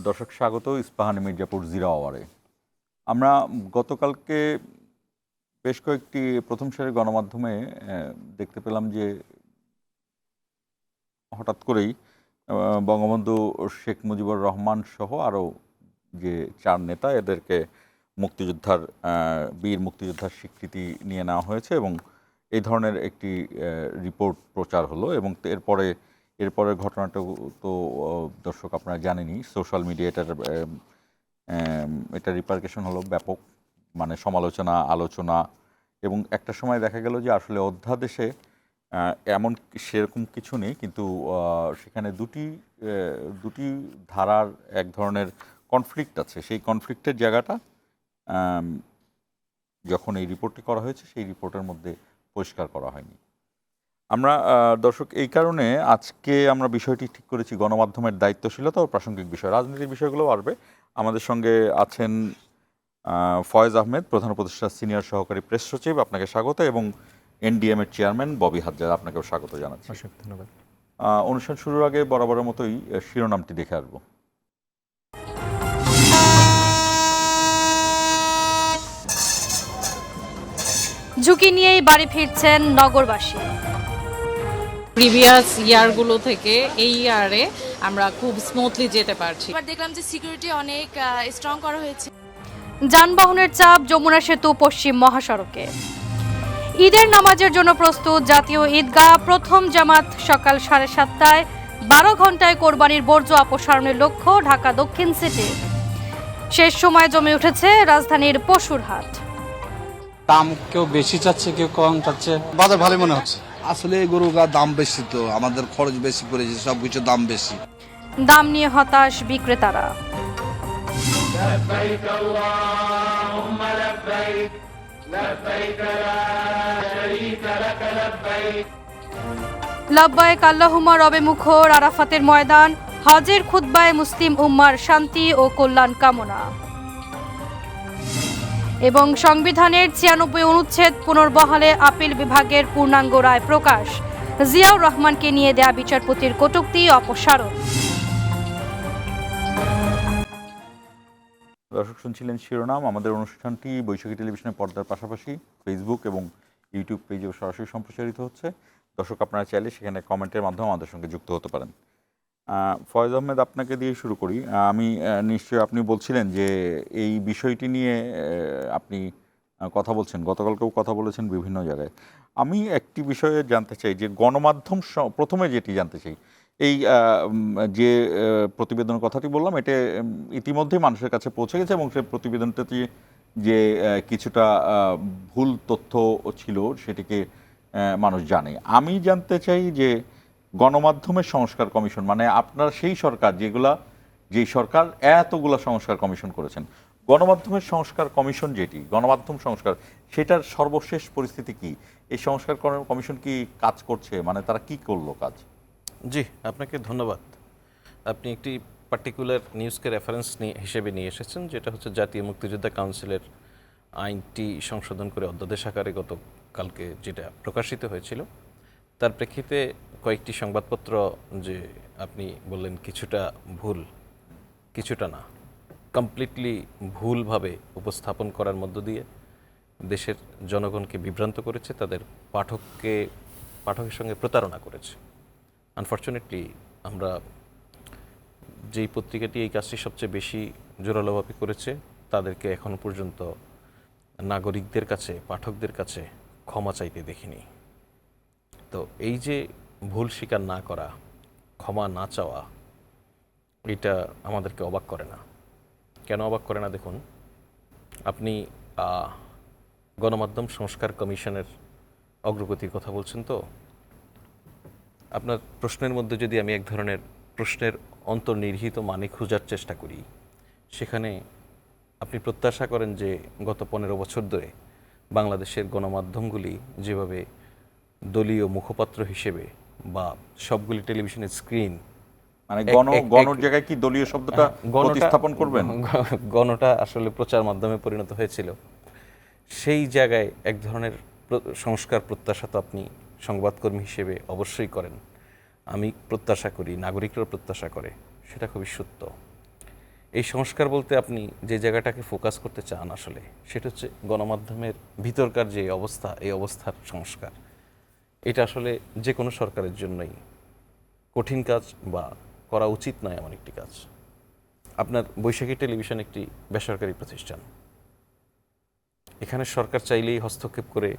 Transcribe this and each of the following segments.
দর্শক স্বাগত ইস্পাহানি মির্জাপুর জিরো আওয়ারে। আমরা গতকালকে বেশ কয়েকটি প্রথম সারির গণমাধ্যমে দেখতে পেলাম যে হঠাৎ করেই বঙ্গবন্ধু শেখ মুজিবুর রহমান সহ আরও যে 4 নেতা এদেরকে মুক্তিযোদ্ধার বীর মুক্তিযোদ্ধার স্বীকৃতি নিয়ে নেওয়া হয়েছে এবং এই ধরনের একটি রিপোর্ট প্রচার হলো এবং এরপরে ঘটনাটা তো দর্শক আপনারা জানেনই, সোশ্যাল মিডিয়া এটা রিপারকেশন হলো ব্যাপক, মানে সমালোচনা, আলোচনা, এবং একটা সময় দেখা গেল যে আসলে অধ্যাদেশে এমন সেরকম কিছু নেই, কিন্তু সেখানে দুটি ধারার এক ধরনের কনফ্লিক্ট আছে। সেই কনফ্লিক্টের জায়গাটা যখন এই রিপোর্টটি করা হয়েছে সেই রিপোর্টের মধ্যে পরিষ্কার করা হয়নি। আমরা দর্শক এই কারণে আজকে আমরা বিষয়টি ঠিক করেছি গণমাধ্যমের দায়িত্বশীলতা ও প্রাসঙ্গিক বিষয়, রাজনীতির বিষয়গুলো আসবে। আমাদের সঙ্গে আছেন ফয়েজ আহমেদ, প্রধান উপদেষ্টা সিনিয়র সহকারী প্রেস সচিব, আপনাকে স্বাগত, এবং এনডিএম এর চেয়ারম্যান ববি হাজ্জার, আপনাকেও স্বাগত জানাচ্ছি। ধন্যবাদ। অনুষ্ঠান শুরুর আগে বরাবরের মতোই শিরোনামটি দেখে আসবো। ঝুঁকি নিয়েই বাড়ি ফিরছেন নগরবাসী। প্রিভিয়াস ইয়ারগুলো থেকে এই ইয়ারে আমরা খুব স্মুথলি যেতে পারছি। এবার দেখলাম যে সিকিউরিটি অনেক স্ট্রং করা হয়েছে। যানবাহনের চাপ যমুনা সেতু পশ্চিম মহাসড়কে। ঈদের নামাজের জন্য প্রস্তুত জাতীয় ঈদগাহ, প্রথম জামাত সকাল 7:30টায়, 12 ঘন্টায় কোরবানির বর্জ্য অপসারণের লক্ষ্য ঢাকা দক্ষিণ সিটি। শেষ সময় জমে উঠেছে রাজধানীর পশুর হাট। দাম কেউ বেশি চাচ্ছে, কেউ কম চাচ্ছে। বাজার ভালো মনে হচ্ছে। আসলে গরুর দাম বেশি, তো আমাদের খরচ বেশি পড়েছে, সবকিছুর দাম বেশি। দাম নিয়ে হতাশ বিক্রেতারা। লাব্বাইক আল্লাহুম্মা রবে মুখর, আরাফাতের ময়দান, হজের খুতবায় মুসলিম উম্মার শান্তি ও কল্যাণ কামনা। এবং সংবিধানের 96 অনুচ্ছেদ পুনর্বহালে আপিল বিভাগের পূর্ণাঙ্গ রায় প্রকাশ, জিয়াউর রহমানকে নিয়ে দেয়া বিচারপতির কটূক্তি অপসারণ। দর্শক শুনছিলেন শিরোনাম। আমাদের অনুষ্ঠানটি বৈশাখী টেলিভিশনের পর্দার পাশাপাশি ফেসবুক এবং ইউটিউব পেজেও সরাসরি সম্প্রচারিত হচ্ছে। দর্শক আপনারা চাইলে সেখানে কমেন্টের মাধ্যমে আমাদের সঙ্গে যুক্ত হতে পারেন। ফয়েজ আহমেদ, আপনাকে দিয়ে শুরু করি। আমি নিশ্চয়ই আপনি বলছিলেন যে এই বিষয়টি নিয়ে আপনি কথা বলছেন, গতকালকেও কথা বলেছেন বিভিন্ন জায়গায়। আমি একটি বিষয়ে জানতে চাই যে গণমাধ্যম, প্রথমে যেটি জানতে চাই, এই যে প্রতিবেদন কথাটি বললাম, এটা ইতিমধ্যেই মানুষের কাছে পৌঁছে গেছে এবং সেই প্রতিবেদনটাতে যে কিছুটা ভুল তথ্য ছিল সেটিকে মানুষ জানে। আমি জানতে চাই যে গণমাধ্যমের সংস্কার কমিশন, মানে আপনার সেই সরকার যেই সরকার এতগুলো সংস্কার কমিশন করেছেন, গণমাধ্যমের সংস্কার কমিশন যেটি গণমাধ্যম সংস্কার, সেটার সর্বশেষ পরিস্থিতি কি? এই সংস্কার কমিশন কি কাজ করছে, মানে তারা কি করলো কাজ? জি, আপনাকে ধন্যবাদ। আপনি একটি পার্টিকুলার নিউজকে রেফারেন্স হিসেবে নিয়ে এসেছেন, যেটা হচ্ছে জাতীয় মুক্তিযোদ্ধা কাউন্সিলের আইনটি সংশোধন করে অধ্যাদেশ আকারে গতকালকে যেটা প্রকাশিত হয়েছিল, তার প্রেক্ষিতে কয়েকটি সংবাদপত্র যে আপনি বললেন কিছুটা ভুল, কিছুটা না, কমপ্লিটলি ভুলভাবে উপস্থাপন করার মধ্য দিয়ে দেশের জনগণকে বিভ্রান্ত করেছে, তাদের পাঠকের সঙ্গে প্রতারণা করেছে। আনফর্চুনেটলি আমরা যেই পত্রিকাটি এই কাজটি সবচেয়ে বেশি জোরালোভাবে করেছে, তাদেরকে এখনো পর্যন্ত নাগরিকদের কাছে, পাঠকদের কাছে ক্ষমা চাইতে দেখিনি। তো এই যে ভুল স্বীকার না করা, ক্ষমা না চাওয়া, এটা আমাদেরকে অবাক করে না। কেন অবাক করে না? দেখুন, আপনি গণমাধ্যম সংস্কার কমিশনের অগ্রগতির কথা বলছেন, তো আপনার প্রশ্নের মধ্যে যদি আমি এক ধরনের প্রশ্নের অন্তর্নিহিত মানে খোঁজার চেষ্টা করি, সেখানে আপনি প্রত্যাশা করেন যে গত 15 বছর ধরে বাংলাদেশের গণমাধ্যমগুলি যেভাবে দলীয় মুখপাত্র হিসেবে বা সবগুলি টেলিভিশনের স্ক্রিন, মানে গণর জায়গায় কি দলীয় শব্দটা প্রতিস্থাপন করবেন? গণটা আসলে প্রচার মাধ্যমে পরিণত হয়েছিল, সেই জায়গায় এক ধরনের সংস্কার প্রত্যাশা তো আপনি সংবাদকর্মী হিসেবে অবশ্যই করেন। আমি প্রত্যাশা করি, নাগরিকরাও প্রত্যাশা করে, সেটা খুবই সত্য। এই সংস্কার বলতে আপনি যে জায়গাটাকে ফোকাস করতে চান আসলে সেটা হচ্ছে গণমাধ্যমের ভিতরকার যে অবস্থা, এই অবস্থার সংস্কার। এটা আসলে যে কোনো সরকারের জন্যই কঠিন কাজ বা করা উচিত নয় এমন একটি কাজ। আপনার বৈশাখী টেলিভিশন একটি বেসরকারি প্রতিষ্ঠান, এখানে সরকার চাইলেই হস্তক্ষেপ করে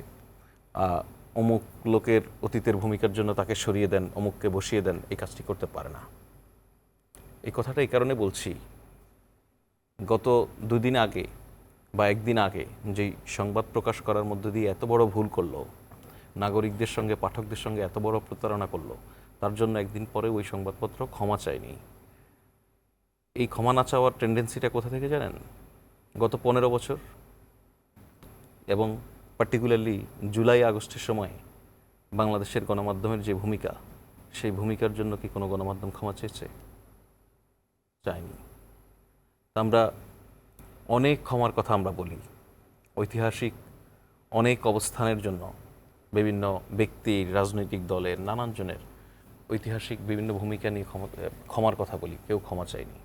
অমুক লোকের অতীতের ভূমিকার জন্য তাকে সরিয়ে দেন, অমুককে বসিয়ে দেন, এই কাজটি করতে পারে না। এই কথাটা এই কারণে বলছি, গত 2 দিন আগে বা 1 দিন আগে যেই সংবাদ প্রকাশ করার মধ্য দিয়ে এত বড় ভুল করলো, নাগরিকদের সঙ্গে পাঠকদের সঙ্গে এত বড় প্রতারণা করলো, তার জন্য 1 দিন পরে ওই সংবাদপত্র ক্ষমা চায়নি। এই ক্ষমা না চাওয়ার টেন্ডেন্সিটা কোথা থেকে জানেন? গত 15 বছর এবং পার্টিকুলারলি জুলাই আগস্টের সময় বাংলাদেশের গণমাধ্যমের যে ভূমিকা, সেই ভূমিকার জন্য কি কোনো গণমাধ্যম ক্ষমা চেয়েছে? চায়নি। আমরা অনেক ক্ষমার কথা আমরা বলি, ঐতিহাসিক অনেক অবস্থানের জন্য বিভিন্ন ব্যক্তির, রাজনৈতিক দলের, নানান জনের ঐতিহাসিক বিভিন্ন ভূমিকা নিয়ে ক্ষমার কথা বলি, কেউ ক্ষমা চায়নি।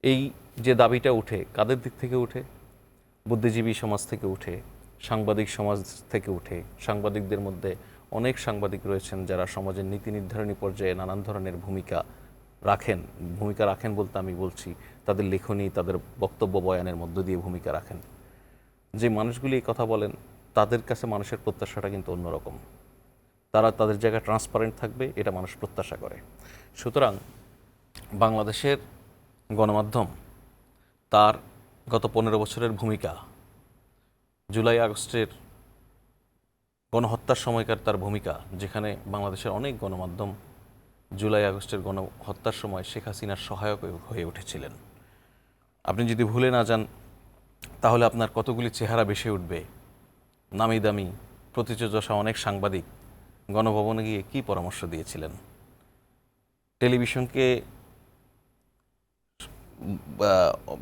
এই যে দাবিটা উঠে, কাদের দিক থেকে উঠে? বুদ্ধিজীবী সমাজ থেকে উঠে, সাংবাদিক সমাজ থেকে উঠে। সাংবাদিকদের মধ্যে অনেক সাংবাদিক রয়েছেন যারা সমাজের নীতি নির্ধারণী পর্যায়ে নানান ধরনের ভূমিকা রাখেন বলতে আমি বলছি তাদের লেখনী, তাদের বক্তব্য বয়ানের মধ্য দিয়ে ভূমিকা রাখেন। যে মানুষগুলি এই কথা বলেন তাদের কাছে মানুষের প্রত্যাশাটা কিন্তু অন্যরকম। তারা তাদের জায়গায় ট্রান্সপারেন্ট থাকবে, এটা মানুষ প্রত্যাশা করে। সুতরাং বাংলাদেশের গণমাধ্যম তার গত 15 বছরের ভূমিকা, জুলাই আগস্টের গণহত্যার সময়কার তার ভূমিকা, যেখানে বাংলাদেশের অনেক গণমাধ্যম জুলাই আগস্টের গণহত্যার সময় শেখ হাসিনার সহায়ক হয়ে উঠেছিলেন। আপনি যদি ভুলে না যান তাহলে আপনার কতগুলি চেহারা ভেসে উঠবে। নামি দামি প্রতিচর্যা অনেক সাংবাদিক গণভবনে গিয়ে কী পরামর্শ দিয়েছিলেন। টেলিভিশনকে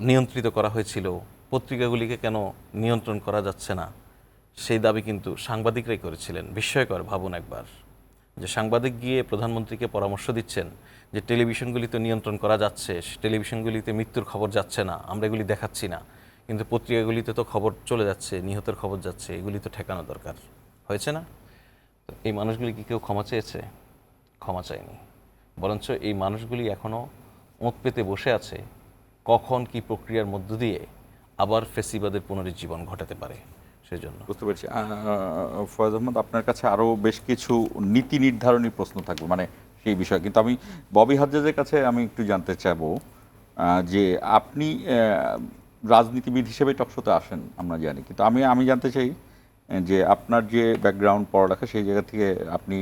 নিয়ন্ত্রিত করা হয়েছিল, পত্রিকাগুলিকে কেন নিয়ন্ত্রণ করা যাচ্ছে না, সেই দাবি কিন্তু সাংবাদিকরাই করেছিলেন। বিস্ময়কর, ভাবুন একবার যে সাংবাদিক গিয়ে প্রধানমন্ত্রীকে পরামর্শ দিচ্ছেন যে টেলিভিশনগুলি তো নিয়ন্ত্রণ করা যাচ্ছে, টেলিভিশনগুলিতে মৃত্যুর খবর যাচ্ছে না, আমরা এগুলি দেখাচ্ছি না, কিন্তু পত্রিকাগুলিতে তো খবর চলে যাচ্ছে, নিহতের খবর যাচ্ছে, এগুলি তো ঠেকানো দরকার। হয়েছে না? তো এই মানুষগুলি কি কেউ ক্ষমা চেয়েছে? ক্ষমা চায়নি। বরঞ্চ এই মানুষগুলি এখনও ওঁত পেতে বসে আছে কখন কি প্রক্রিয়ার মধ্য দিয়ে আবার ফেসিবাদের পুনরুজ্জীবন ঘটাতে পারে। সেজন্য বুঝতে পেরেছি। ফয়েজ আহমদ, আপনার কাছে আরও বেশ কিছু নীতি নির্ধারণী প্রশ্ন থাকবে মানে সেই বিষয়ে, কিন্তু আমি ববি হাজ্জাজের কাছে আমি একটু জানতে চাইবো যে আপনি রাজনীতিবিদ হিসেবে টকশোতে আসেন আমরা জানি, কিন্তু আমি জানতে চাই যে আপনার যে ব্যাকগ্রাউন্ড পড়ালেখা সেই জায়গা থেকে আপনি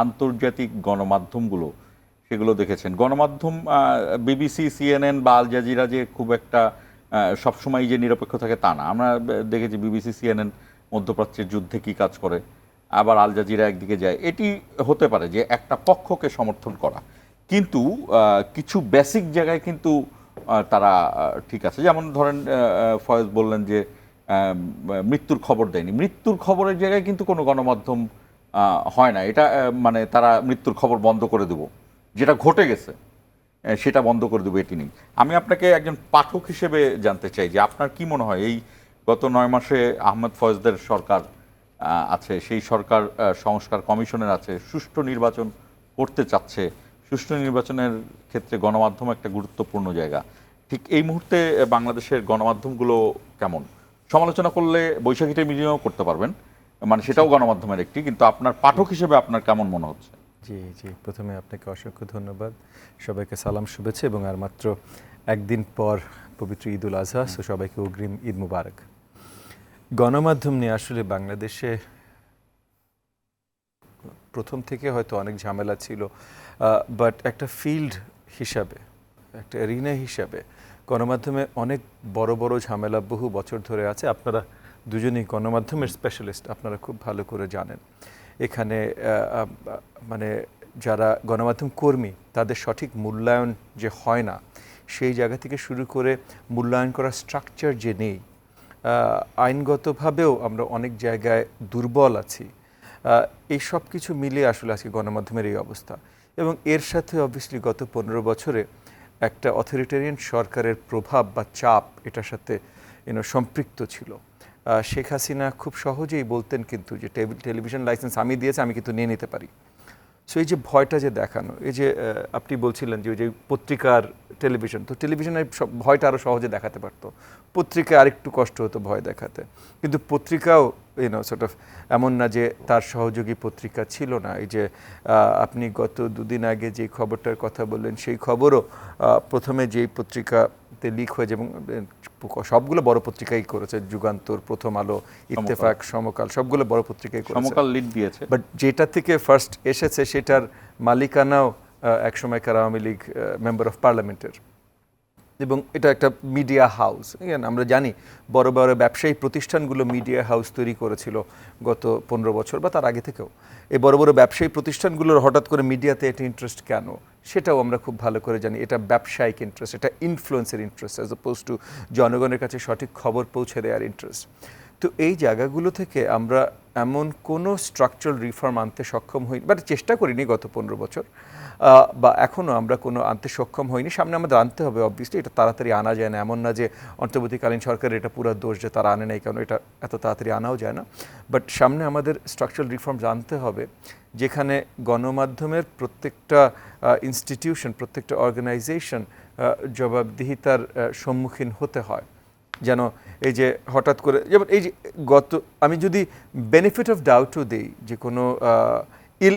আন্তর্জাতিক গণমাধ্যমগুলো সেগুলো দেখেছেন। গণমাধ্যম বিবিসি, সিএনএন বা আল জাজিরা যে খুব একটা সবসময় যে নিরপেক্ষ থাকে তা না। আমরা দেখেছি বিবিসি, সিএনএন মধ্যপ্রাচ্যের যুদ্ধে কী কাজ করে, আবার আল জাজিরা একদিকে যায়। এটি হতে পারে যে একটা পক্ষকে সমর্থন করা, কিন্তু কিছু বেসিক জায়গায় কিন্তু তারা ঠিক আছে। যেমন ধরেন ফয়েজ বললেন যে মৃত্যুর খবর দেয়নি, মৃত্যুর খবরের জায়গায় কিন্তু কোনো গণমাধ্যম হয় না। এটা মানে তারা মৃত্যুর খবর বন্ধ করে দেব, যেটা ঘটে গেছে সেটা বন্ধ করে দেবো, এটি নেই। আমি আপনাকে একজন পাঠক হিসেবে জানতে চাই যে আপনার কি মনে হয় এই গত 9 মাসে আহমেদ ফয়েজদের সরকার আছে, সেই সরকার সংস্কার কমিশনের আছে, সুষ্ঠু নির্বাচন করতে চাচ্ছে, সুষ্ঠু নির্বাচনের ক্ষেত্রে গণমাধ্যম একটা গুরুত্বপূর্ণ জায়গা। ঠিক এই মুহূর্তে বাংলাদেশের গণমাধ্যমগুলো কেমন? সমালোচনা করলে বৈশাখী টেলিভিশনও করতে পারবেন, মানে সেটাও গণমাধ্যমের একটি, কিন্তু আপনার পাঠক হিসেবে আপনার কেমন মনে হচ্ছে? জি জি, প্রথমে আপনাকে অসংখ্য ধন্যবাদ, সবাইকে সালাম, শুভেচ্ছা, এবং আর মাত্র 1 দিন পর পবিত্র ঈদ উল আজহা, সো সবাইকে অগ্রিম ঈদ মুবারক। গণমাধ্যম নিয়ে আসলে বাংলাদেশে প্রথম থেকে হয়তো অনেক ঝামেলা ছিল, বাট একটা ফিল্ড হিসাবে, একটা এরিনা হিসাবে গণমাধ্যমে অনেক বড় বড় ঝামেলা বহু বছর ধরে আছে। আপনারা দুজনেই গণমাধ্যমের স্পেশালিস্ট, আপনারা খুব ভালো করে জানেন। এখানে মানে যারা গণমাধ্যম কর্মী তাদের সঠিক মূল্যায়ন যে হয় না, সেই জায়গা থেকে শুরু করে মূল্যায়ন করার স্ট্রাকচার যে নেই, আইনগতভাবেও আমরা অনেক জায়গায় দুর্বল আছি, এই সব কিছু মিলিয়ে আসলে আজকে গণমাধ্যমের এই অবস্থা। এবং এর সাথে অবভিয়াসলি গত 15 বছরে একটা অথরিটেরিয়ান সরকারের প্রভাব বা চাপ এটার সাথে সম্পৃক্ত ছিল। শেখ হাসিনা খুব সহজেই বলতেন কিন্তু যে টেলিভিশন লাইসেন্স আমি দিয়েছি, আমি কিন্তু নিয়ে নিতে পারি। সো এই যে ভয়টা যে দেখানো, এই যে আপনি বলছিলেন যে ওই যে পত্রিকার টেলিভিশন, তো টেলিভিশনের ভয়টা আরও সহজে দেখাতে পারতো, পত্রিকায় আরেকটু কষ্ট হতো ভয় দেখাতে, কিন্তু পত্রিকাও সর্ট অফ এমন না যে তার সহযোগী পত্রিকা ছিল না। এই যে আপনি গত দুদিন আগে যে খবরটার কথা বললেন, সেই খবরও প্রথমে যেই পত্রিকাতে লিক হয়েছে, এবং সবগুলো বড় পত্রিকাই করেছে, যুগান্তর, প্রথম আলো, ইত্তেফাক, সমকাল, সবগুলো বড় পত্রিকাই করেছে, সমকাল লিড দিয়েছে। বাট যেটা থেকে ফার্স্ট এসেছে সেটার মালিকানাও একসময়কার আওয়ামী লীগ মেম্বার অফ পার্লামেন্টের, এবং এটা একটা মিডিয়া হাউস। আমরা জানি বড় বড় ব্যবসায়ী প্রতিষ্ঠানগুলো মিডিয়া হাউস তৈরি করেছিল গত 15 বছর বা তার আগে থেকেও। এই বড় বড় ব্যবসায়ী প্রতিষ্ঠানগুলোর হঠাৎ করে মিডিয়াতে এটা ইন্টারেস্ট কেন, সেটাও আমরা খুব ভালো করে জানি। এটা ব্যবসায়িক ইন্টারেস্ট, এটা ইনফ্লুয়েন্সের ইন্টারেস্ট, অ্যাজ অপোজ টু জনগণের কাছে সঠিক খবর পৌঁছে দেওয়ার ইন্টারেস্ট। তো এই জায়গাগুলো থেকে আমরা এমন কোনো স্ট্রাকচারাল রিফর্ম আনতে সক্ষম হইনি, বাট চেষ্টা করিনি গত 15 বছর, বা এখনও আমরা কোনো আনতে সক্ষম হইনি। সামনে আমাদের আনতে হবে, অবভিয়াসলি এটা তাড়াতাড়ি আনা যায় না, এমন না যে অন্তর্বর্তীকালীন সরকারের এটা পুরো দোষ যে তারা আনে নাই, কারণ এটা এত তাড়াতাড়ি আনাও যায় না। বাট সামনে আমাদের স্ট্রাকচারাল রিফর্মস আনতে হবে, যেখানে গণমাধ্যমের প্রত্যেকটা ইনস্টিটিউশন, প্রত্যেকটা অর্গানাইজেশন জবাবদিহিতার সম্মুখীন হতে হয়। যেন এই যে হঠাৎ করে, যেমন এই যে আমি যদি বেনিফিট অফ ডাউটও দিই, যে কোনো ইল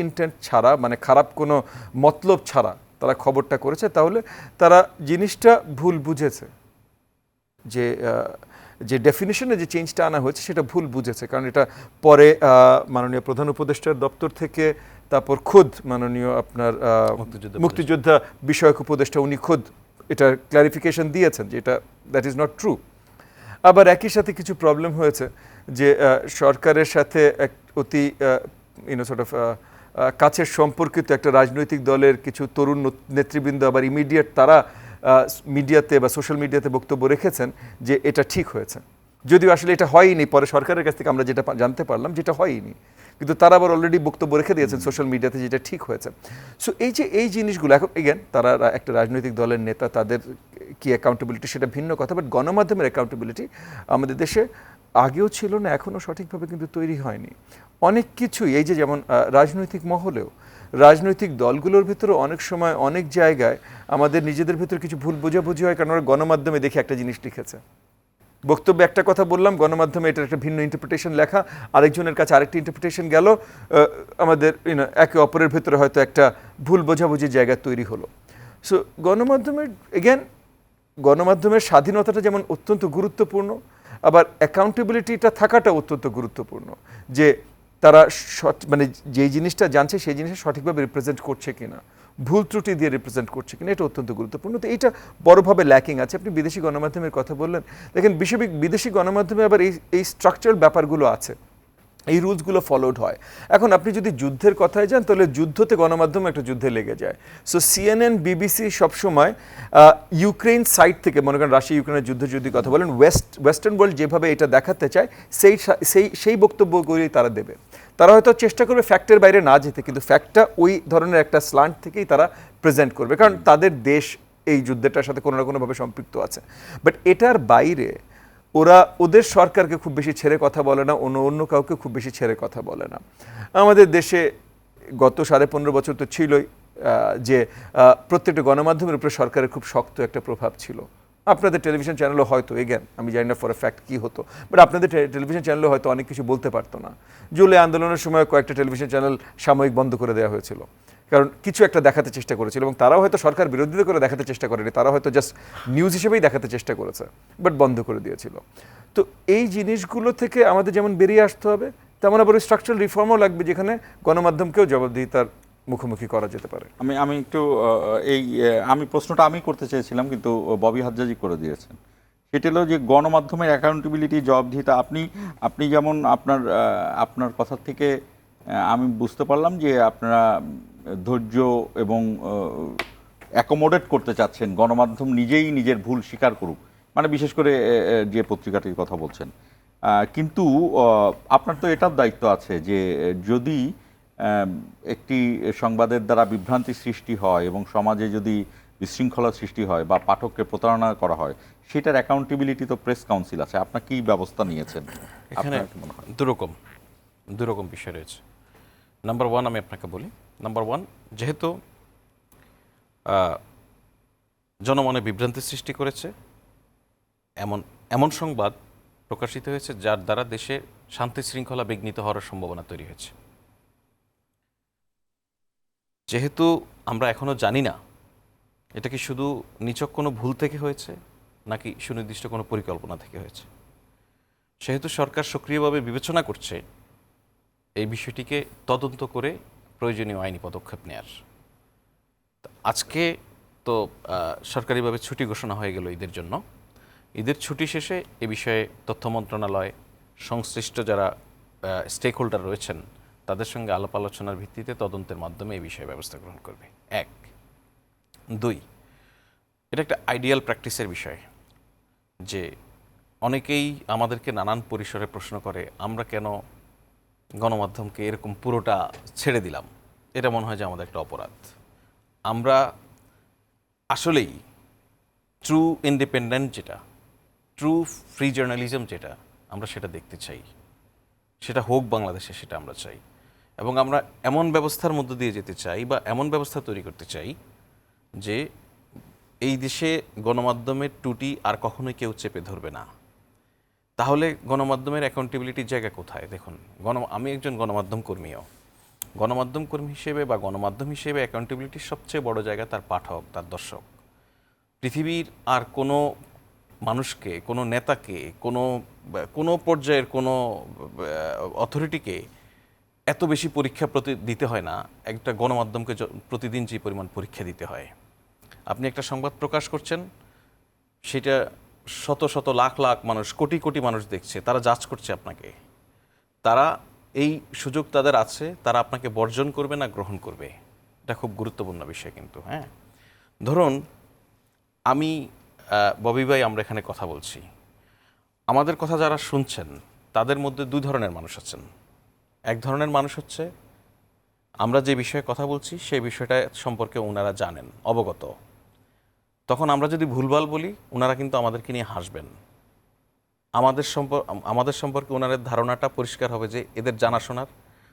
ইন্টেন্ট ছাড়া, মানে খারাপ কোনো মতলব ছাড়া তারা খবরটা করেছে, তাহলে তারা জিনিসটা ভুল বুঝেছে, যে ডেফিনেশনে যে চেঞ্জটা আনা হয়েছে সেটা ভুল বুঝেছে। কারণ এটা পরে মাননীয় প্রধান উপদেষ্টার দপ্তর থেকে, তারপর খুদ মাননীয় আপনার মুক্তিযোদ্ধা বিষয়ক উপদেষ্টা, উনি খুদ এটা ক্লারিফিকেশন দিয়েছেন যে এটা দ্যাট ইজ নট ট্রু। আবার একই সাথে কিছু প্রবলেম হয়েছে যে সরকারের সাথে এক অতি সর্ট অফ কাছের সম্পর্কিত একটা রাজনৈতিক দলের কিছু তরুণ নেতৃবৃন্দ আবার ইমিডিয়েট তারা মিডিয়াতে বা সোশ্যাল মিডিয়াতে বক্তব্য রেখেছেন যে এটা ঠিক হয়েছে, যদিও আসলে এটা হয়নি। পরে সরকারের কাছ থেকে আমরা যেটা জানতে পারলাম যেটা হয়নি, কিন্তু তারা আবার অলরেডি বক্তব্য রেখে দিয়েছেন সোশ্যাল মিডিয়াতে যেটা ঠিক হয়েছে। সো এই জিনিসগুলো এখন এগেন তারা একটা রাজনৈতিক দলের নেতা, তাদের কি অ্যাকাউন্টেবিলিটি সেটা ভিন্ন কথা, বাট গণমাধ্যমের অ্যাকাউন্টেবিলিটি আমাদের দেশে আগেও ছিল না, এখনও সঠিকভাবে কিন্তু তৈরি হয়নি। অনেক কিছুই এই যে যেমন রাজনৈতিক মহলেও, রাজনৈতিক দলগুলোর ভিতরে অনেক সময় অনেক জায়গায় আমাদের নিজেদের ভিতরে কিছু ভুল বোঝাবুঝি হয়, কারণ ওরা গণমাধ্যমে দেখে একটা জিনিস লিখেছে, বক্তব্যে একটা কথা বললাম, গণমাধ্যমে এটার একটা ভিন্ন ইন্টারপ্রিটেশন লেখা, আরেকজনের কাছে আরেকটা ইন্টারপ্রিটেশন গেল, আমাদের একে অপরের ভিতরে হয়তো একটা ভুল বোঝাবুঝির জায়গা তৈরি হলো। সো গণমাধ্যমের স্বাধীনতাটা যেমন অত্যন্ত গুরুত্বপূর্ণ, আবার অ্যাকাউন্টেবিলিটিটা থাকাটা অত্যন্ত গুরুত্বপূর্ণ, যে তারা মানে যেই জিনিসটা জানছে সেই জিনিসটা সঠিকভাবে রিপ্রেজেন্ট করছে কিনা, ভুল ত্রুটি দিয়ে রিপ্রেজেন্ট করছে কিনা, এটা অত্যন্ত গুরুত্বপূর্ণ। তো এইটা বড়ভাবে ল্যাকিং আছে। আপনি বিদেশি গণমাধ্যমের কথা বললেন, দেখেন বিদেশি গণমাধ্যমে আবার এই স্ট্রাকচারাল ব্যাপারগুলো আছে, এই রুলসগুলো ফলোড হয়। এখন আপনি যদি যুদ্ধের কথায় যান, তাহলে যুদ্ধতে গণমাধ্যম একটা যুদ্ধে লেগে যায়। সো CNN, BBC সবসময় ইউক্রেন সাইড থেকে, মনে করেন রাশিয়া ইউক্রেনের যুদ্ধ যদি কথা বলেন, ওয়েস্টার্ন ওয়ার্ল্ড যেভাবে এটা দেখাতে চায় সেই বক্তব্যগুলি তারা দেবে। তারা হয়তো চেষ্টা করবে ফ্যাক্টের বাইরে না যেতে, কিন্তু ফ্যাক্টটা ওই ধরনের একটা স্ল্যান্ট থেকেই তারা প্রেজেন্ট করবে, কারণ তাদের দেশ এই যুদ্ধটার সাথে কোনো না কোনোভাবে সম্পৃক্ত আছে। বাট এটার বাইরে ওরা ওদের সরকারকে খুব বেশি ছেড়ে কথা বলে না, অন্য কাউকে খুব বেশি ছেড়ে কথা বলে না। আমাদের দেশে গত 15.5 বছর তো ছিলই যে প্রত্যেকটা গণমাধ্যমের উপরে সরকারের খুব শক্ত একটা প্রভাব ছিল। আপনাদের টেলিভিশন চ্যানেলও হয়তো, আমি জানি না ফর এ ফ্যাক্ট কী হতো, বাট আপনাদের টেলিভিশন চ্যানেলও হয়তো অনেক কিছু বলতে পারতো না। জুলাই আন্দোলনের সময় কয়েকটা টেলিভিশন চ্যানেল সাময়িক বন্ধ করে দেওয়া হয়েছিল, কারণ কিছু একটা দেখাতে চেষ্টা করেছিল, এবং তারাও হয়তো সরকার বিরোধিতা করে দেখাতে চেষ্টা করেনি, তারা হয়তো জাস্ট নিউজ হিসেবেই দেখাতে চেষ্টা করেছে, বাট বন্ধ করে দিয়েছিল। তো এই জিনিসগুলো থেকে আমাদের যেমন বেরিয়ে আসতে হবে, তেমন আবার স্ট্রাকচারাল রিফর্মও লাগবে, যেখানে গণমাধ্যমকেও জবাবদিহিতার মুখোমুখি করা যেতে পারে। আমি একটু আমি প্রশ্নটা আমি করতে চেয়েছিলাম, কিন্তু ববি হাজ্জাজি করে দিয়েছেন। সেটা হলো যে গণমাধ্যমের অ্যাকাউন্টেবিলিটি, জবাবদিহিতা। আপনি যেমন আপনার কথা থেকে আমি বুঝতে পারলাম যে আপনারা ধৈর্য এবং অ্যাকোমোডেট করতে চাচ্ছেন, গণমাধ্যম নিজেই নিজের ভুল স্বীকার করুক, মানে বিশেষ করে যে পত্রিকাটির কথা বলছেন। কিন্তু আপনার তো এটার দায়িত্ব আছে যে যদি একটি সংবাদের দ্বারা বিভ্রান্তি সৃষ্টি হয় এবং সমাজে যদি বিশৃঙ্খলা সৃষ্টি হয় বা পাঠককে প্রতারণা করা হয়, সেটার অ্যাকাউন্টেবিলিটি তো প্রেস কাউন্সিল আছে। আপনার কি ব্যবস্থা নিয়েছেন? এখানে আপনার কি মনে হয়? দুরকম বিষয় রয়েছে। নাম্বার ওয়ান, আমি আপনাকে বলি, নাম্বার ওয়ান, যেহেতু জনমনে বিভ্রান্তি সৃষ্টি করেছে এমন সংবাদ প্রকাশিত হয়েছে যার দ্বারা দেশে শান্তি শৃঙ্খলা বিঘ্নিত হওয়ার সম্ভাবনা তৈরি হয়েছে। যেহেতু আমরা এখনো জানি না এটা কি শুধু নিছক কোনো ভুল থেকে হয়েছে নাকি সুনির্দিষ্ট কোনো পরিকল্পনা থেকে হয়েছে, সেহেতু সরকার সক্রিয়ভাবে বিবেচনা করছে এই বিষয়টিকে তদন্ত করে প্রয়োজনীয় আইনি পদক্ষেপ নেয়ার। আজকে তো সরকারিভাবে ছুটি ঘোষণা হয়ে গেল ঈদের জন্য। ঈদের ছুটি শেষে এ বিষয়ে তথ্য মন্ত্রণালয় সংশ্লিষ্ট যারা স্টেক হোল্ডার রয়েছেন তাদের সঙ্গে আলাপ আলোচনার ভিত্তিতে তদন্তের মাধ্যমে এই বিষয়ে ব্যবস্থা গ্রহণ করবে। 1, 2, এটা একটা আইডিয়াল প্র্যাকটিসের বিষয় যে অনেকেই আমাদেরকে নানান পরিসরে প্রশ্ন করে আমরা কেন গণমাধ্যমকে এরকম পুরোটা ছেড়ে দিলাম। এটা মনে হয় যে আমাদের একটা অপরাধ। আমরা আসলেই ট্রু ইন্ডিপেন্ডেন্ট যেটা, ট্রু ফ্রি জার্নালিজম যেটা, আমরা সেটা দেখতে চাই, সেটা হোক বাংলাদেশে, সেটা আমরা চাই। এবং আমরা এমন ব্যবস্থার মধ্য দিয়ে যেতে চাই বা এমন ব্যবস্থা তৈরি করতে চাই যে এই দেশে গণমাধ্যমের ত্রুটি আর কখনোই কেউ চেপে ধরবে না। তাহলে গণমাধ্যমের অ্যাকাউন্টেবিলিটির জায়গা কোথায়? দেখুন, আমি একজন গণমাধ্যম কর্মীও। গণমাধ্যম কর্মী হিসেবে বা গণমাধ্যম হিসেবে অ্যাকাউন্টেবিলিটির সবচেয়ে বড় জায়গা তার পাঠক, তার দর্শক। পৃথিবীর আর কোনো মানুষকে, কোনো নেতাকে, কোনো পর্যায়ের কোনো অথরিটিকে এত বেশি পরীক্ষা দিতে হয় না একটা গণমাধ্যমকে প্রতিদিন যে পরিমাণ পরীক্ষা দিতে হয়। আপনি একটা সংবাদ প্রকাশ করছেন, সেটা শত শত লাখ লাখ মানুষ, কোটি কোটি মানুষ দেখছে, তারা জাজ করছে আপনাকে। তারা এই সুযোগ তাদের আছে, তারা আপনাকে বর্জন করবে না গ্রহণ করবে। এটা খুব গুরুত্বপূর্ণ বিষয় কিন্তু। হ্যাঁ, ধরুন আমি ববি ভাই, আমরা এখানে কথা বলছি, আমাদের কথা যারা শুনছেন তাদের মধ্যে 2 ধরনের মানুষ আছেন। এক ধরনের মানুষ হচ্ছে আমরা যে বিষয়ে কথা বলছি সেই বিষয়টা সম্পর্কে ওনারা জানেন, অবগত। তখন আমরা যদি ভুলভাল বলি ওনারা কিন্তু আমাদেরকে নিয়ে হাসবেন। আমাদের সম্পর্কে ওনাদের ধারণাটা পরিষ্কার হবে যে এদের জানাশোনার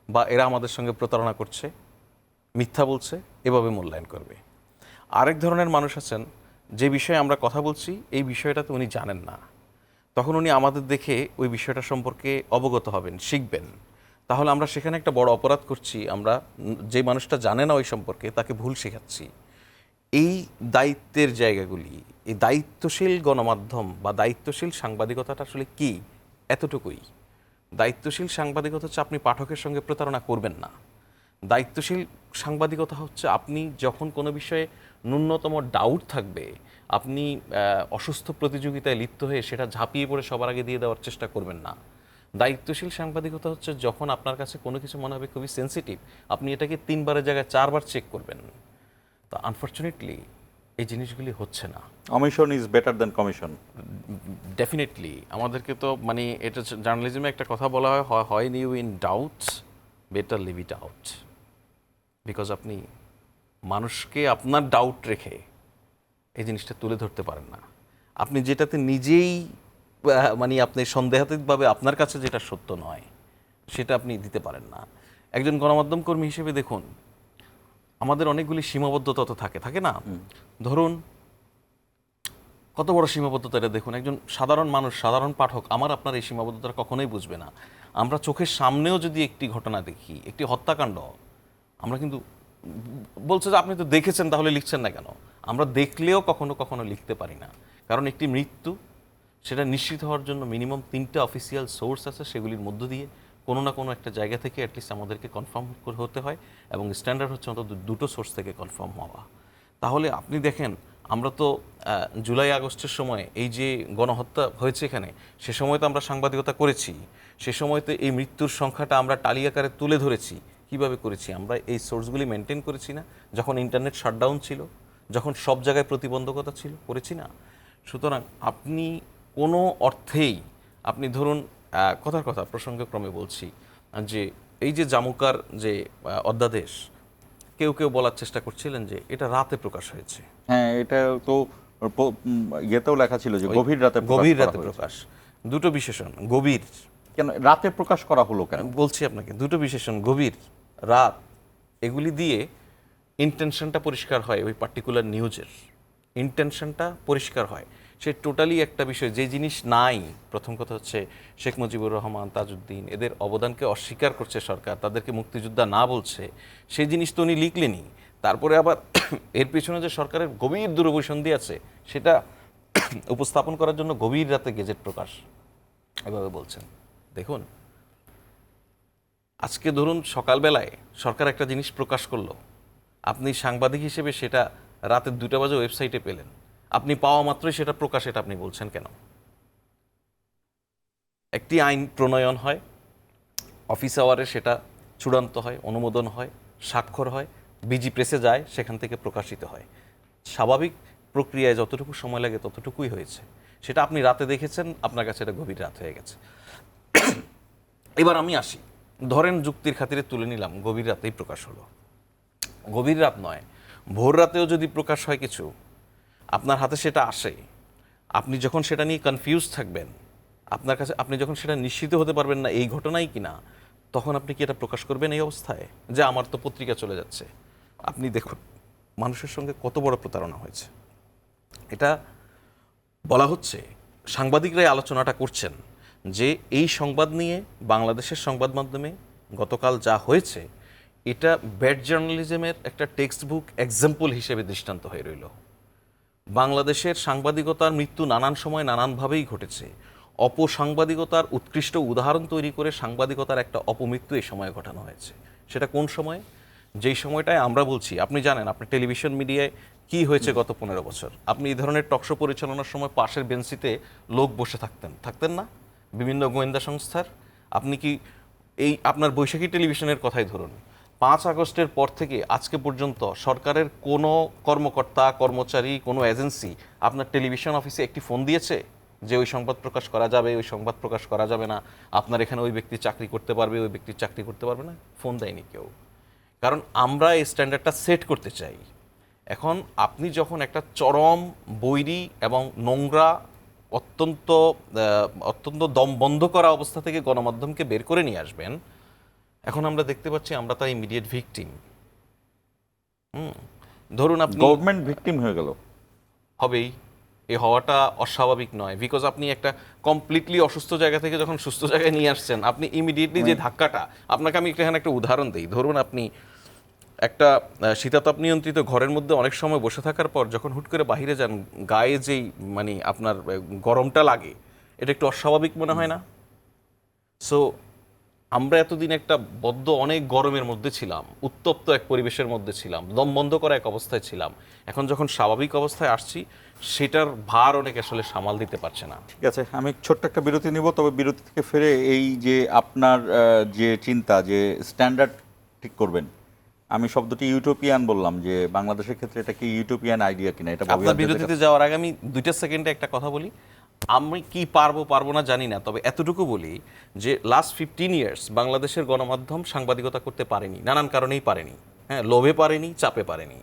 বা এরা আমাদের সঙ্গে প্রতারণা করছে, মিথ্যা বলছে, এভাবে মূল্যায়ন করবে। আরেক ধরনের মানুষ আছেন যে বিষয়ে আমরা কথা বলছি এই বিষয়টাতে উনি জানেন না, তখন উনি আমাদের দেখে ওই বিষয়টা সম্পর্কে অবগত হবেন, শিখবেন। তাহলে আমরা সেখানে একটা বড় অপরাধ করছি। আমরা যে মানুষটা জানে না ওই সম্পর্কে তাকে ভুল শেখাচ্ছি। এই দায়িত্বের জায়গাগুলি, এই দায়িত্বশীল গণমাধ্যম বা দায়িত্বশীল সাংবাদিকতাটা আসলে কি? এতটুকুই। দায়িত্বশীল সাংবাদিকতা হচ্ছে আপনি পাঠকের সঙ্গে প্রতারণা করবেন না। দায়িত্বশীল সাংবাদিকতা হচ্ছে আপনি যখন কোনো বিষয়ে ন্যূনতম ডাউট থাকবে, আপনি অসুস্থ প্রতিযোগিতায় লিপ্ত হয়ে সেটা ঝাঁপিয়ে পড়ে সবার আগে দিয়ে দেওয়ার চেষ্টা করবেন না। দায়িত্বশীল সাংবাদিকতা হচ্ছে যখন আপনার কাছে কোনো কিছু মনে হবে খুবই সেন্সিটিভ, আপনি এটাকে 3 বারের জায়গায় 4 বার চেক করবেন। তো আনফর্চুনেটলি এই জিনিসগুলি হচ্ছে না। Omission is better than commission. Definitely আমাদেরকে তো মানে এটা জার্নালিজমে একটা কথা বলা হয় new in doubts better leave it out. Because আপনি মানুষকে আপনার ডাউট রেখে এই জিনিসটা তুলে ধরতে পারেন না। আপনি যেটাতে নিজেই মানে আপনি সন্দেহাতীতভাবে আপনার কাছে যেটা সত্য নয় সেটা আপনি দিতে পারেন না। একজন গণমাধ্যম কর্মী হিসেবে দেখুন, আমাদের অনেকগুলি সীমাবদ্ধতা তো থাকে না? ধরুন কত বড় সীমাবদ্ধতা এটা দেখুন। একজন সাধারণ মানুষ, সাধারণ পাঠক আমার আপনার এই সীমাবদ্ধতা কখনোই বুঝবে না। আমরা চোখের সামনেও যদি একটি ঘটনা দেখি, একটি হত্যাকাণ্ড, আমরা কিন্তু বলছে যে আপনি তো দেখেছেন তাহলে লিখছেন না কেন? আমরা দেখলেও কখনো কখনো লিখতে পারি না, কারণ একটি মৃত্যু সেটা নিশ্চিত হওয়ার জন্য মিনিমাম 3টা অফিসিয়াল সোর্স আছে, সেগুলির মধ্য দিয়ে কোনো না কোনো একটা জায়গা থেকে অ্যাটলিস্ট আমাদেরকে কনফার্ম হতে হয়, এবং স্ট্যান্ডার্ড হচ্ছে অন্তত 2টো সোর্স থেকে কনফার্ম হওয়া। তাহলে আপনি দেখেন, আমরা তো জুলাই আগস্টের সময় এই যে গণহত্যা হয়েছে এখানে, সে সময় তো আমরা সাংবাদিকতা করেছি। সে সময় তো এই মৃত্যুর সংখ্যাটা আমরা টালি আকারে তুলে ধরেছি। কিভাবে করেছি? আমরা এই সোর্সগুলি মেনটেন করেছি না? যখন ইন্টারনেট শাটডাউন ছিল, যখন সব জায়গায় প্রতিবন্ধকতা ছিল, করেছি না? সুতরাং আপনি কোনো অর্থেই, আপনি ধরুন কথার কথা প্রসঙ্গক্রমে বলছি যে এই যে জামুকার যে অধ্যাদেশ, কেউ কেউ বলার চেষ্টা করছিলেন যে এটা রাতে প্রকাশ হয়েছে। হ্যাঁ, এটা তো ইয়েতেও লেখা ছিল যে গভীর রাতে গভীর রাতে প্রকাশ। দুটো বিশেষণ, গভীর। কেন রাতে প্রকাশ করা হলো কেন? বলছি আপনাকে, দুটো বিশেষণ, গভীর, রাত, এগুলি দিয়ে ইন্টেনশনটা পরিষ্কার হয়। ওই পার্টিকুলার নিউজের ইন্টেনশনটা পরিষ্কার হয়। সে টোটালি একটা বিষয়, যে জিনিস নাই। প্রথম কথা হচ্ছে শেখ মুজিবুর রহমান, তাজউদ্দিন, এদের অবদানকে অস্বীকার করছে সরকার, তাদেরকে মুক্তিযোদ্ধা না বলছে, সেই জিনিস তো উনি লিখলেনই। তারপরে আবার এর পেছনে যে সরকারের গভীর দূরভিসন্ধি আছে সেটা উপস্থাপন করার জন্য গভীর রাতে গেজেট প্রকাশ এভাবে বলছেন। দেখুন, আজকে ধরুন সকালবেলায় সরকার একটা জিনিস প্রকাশ করলো, আপনি সাংবাদিক হিসেবে সেটা রাতের 2টা বাজে ওয়েবসাইটে পেলেন, আপনি পাওয়া মাত্রই সেটা প্রকাশ, এটা আপনি বলছেন কেন? একটি আইন প্রণয়ন হয়, অফিস আওয়ারে সেটা চূড়ান্ত হয়, অনুমোদন হয়, স্বাক্ষর হয়, বিজি প্রেসে যায়, সেখান থেকে প্রকাশিত হয়। স্বাভাবিক প্রক্রিয়ায় যতটুকু সময় লাগে ততটুকুই হয়েছে। সেটা আপনি রাতে দেখেছেন, আপনার কাছে এটা গভীর রাত হয়ে গেছে। এবার আমি আসি, ধরেন যুক্তির খাতিরে তুলে নিলাম গভীর রাতেই প্রকাশ হলো। গভীর রাত নয়, ভোর রাতেও যদি প্রকাশ হয় কিছু, আপনার হাতে সেটা আসে, আপনি যখন সেটা নিয়ে কনফিউজ থাকবেন, আপনার কাছে আপনি যখন সেটা নিশ্চিত হতে পারবেন না এই ঘটনাই কিনা, তখন আপনি কি এটা প্রকাশ করবেন এই অবস্থায় যে আমার তো পত্রিকা চলে যাচ্ছে? আপনি দেখুন মানুষের সঙ্গে কত বড় প্রতারণা হয়েছে। এটা বলা হচ্ছে, সাংবাদিকরাই আলোচনাটা করছেন যে এই সংবাদ নিয়ে বাংলাদেশের সংবাদ মাধ্যমে গতকাল যা হয়েছে এটা ব্যাড জার্নালিজমের একটা টেক্সট বুক এক্সাম্পল হিসেবে দৃষ্টান্ত হয়ে রইল। বাংলাদেশের সাংবাদিকতার মৃত্যু নানান সময় নানানভাবেই ঘটেছে। অপসাংবাদিকতার উৎকৃষ্ট উদাহরণ তৈরি করে সাংবাদিকতার একটা অপমৃত্যু এই সময়ে ঘটানো হয়েছে। সেটা কোন সময়? যেই সময়টায় আমরা বলছি, আপনি জানেন আপনার টেলিভিশন মিডিয়ায় কি হয়েছে গত 15 বছর। আপনি এই ধরনের টকশো পরিচালনার সময় পাশের বেঞ্চিতে লোক বসে থাকতেন না বিভিন্ন গোয়েন্দা সংস্থার। আপনি কি এই আপনার বৈশাখী টেলিভিশনের কথাই ধরুন, 5 আগস্টের পর থেকে আজকে পর্যন্ত সরকারের কোনো কর্মকর্তা, কর্মচারী, কোনো এজেন্সি আপনার টেলিভিশন অফিসে একটি ফোন দিয়েছে যে ওই সংবাদ প্রকাশ করা যাবে, ওই সংবাদ প্রকাশ করা যাবে না, আপনার এখানে ওই ব্যক্তি চাকরি করতে পারবে, ওই ব্যক্তি চাকরি করতে পারবে না? ফোন দেয়নি কেউ। কারণ আমরা এই স্ট্যান্ডার্ডটা সেট করতে চাই। এখন আপনি যখন একটা চরম বৈরী এবং নোংরা, অত্যন্ত দম বন্ধ করা অবস্থা থেকে গণমাধ্যমকে বের করে নিয়ে আসবেন, এখন আমরা দেখতে পাচ্ছি আমরা তার ইমিডিয়েট ভিকটিম। ধরুন আপনি গভর্নমেন্ট ভিকটিম হয়ে গেল, হবেই। এই হওয়াটা অস্বাভাবিক নয়, বিকজ আপনি একটা কমপ্লিটলি অসুস্থ জায়গা থেকে যখন সুস্থ জায়গায় নিয়ে আসছেন, আপনি ইমিডিয়েটলি যে ধাক্কাটা, আপনাকে আমি এখানে একটা উদাহরণ দিই। ধরুন আপনি একটা শীতাতাপ নিয়ন্ত্রিত ঘরের মধ্যে অনেক সময় বসে থাকার পর যখন হুট করে বাইরে যান, গায়ে যেই মানে আপনার গরমটা লাগে, এটা একটু অস্বাভাবিক মনে হয় না? সো আমরা এতদিন একটা অনেক গরমের মধ্যে ছিলাম, উত্তপ্ত এক পরিবেশের মধ্যে ছিলাম, দম বন্ধ করা এক অবস্থায় ছিলাম। এখন যখন স্বাভাবিক অবস্থায় আসছি, সেটার ভার অনেক আসলে সামাল দিতে পারছে না। ঠিক আছে, আমি ছোট্ট একটা বিরতি নিব। তবে বিরতি থেকে ফিরে এই যে আপনার যে চিন্তা যে স্ট্যান্ডার্ড ঠিক করবেন, আমি শব্দটি ইউটোপিয়ান বললাম, যে বাংলাদেশের ক্ষেত্রে এটা কি ইউটোপিয়ান আইডিয়া কিনা, এটা আপনার বিরতিতে যাওয়ার আগে আমি 2 সেকেন্ডে একটা কথা বলি। আমি কি পারবো না জানি না, তবে এতটুকু বলি যে লাস্ট 15 ইয়ার্স বাংলাদেশের গণমাধ্যম সাংবাদিকতা করতে পারেনি, নানান কারণেই পারেনি। হ্যাঁ, লোভে পারেনি, চাপে পারেনি।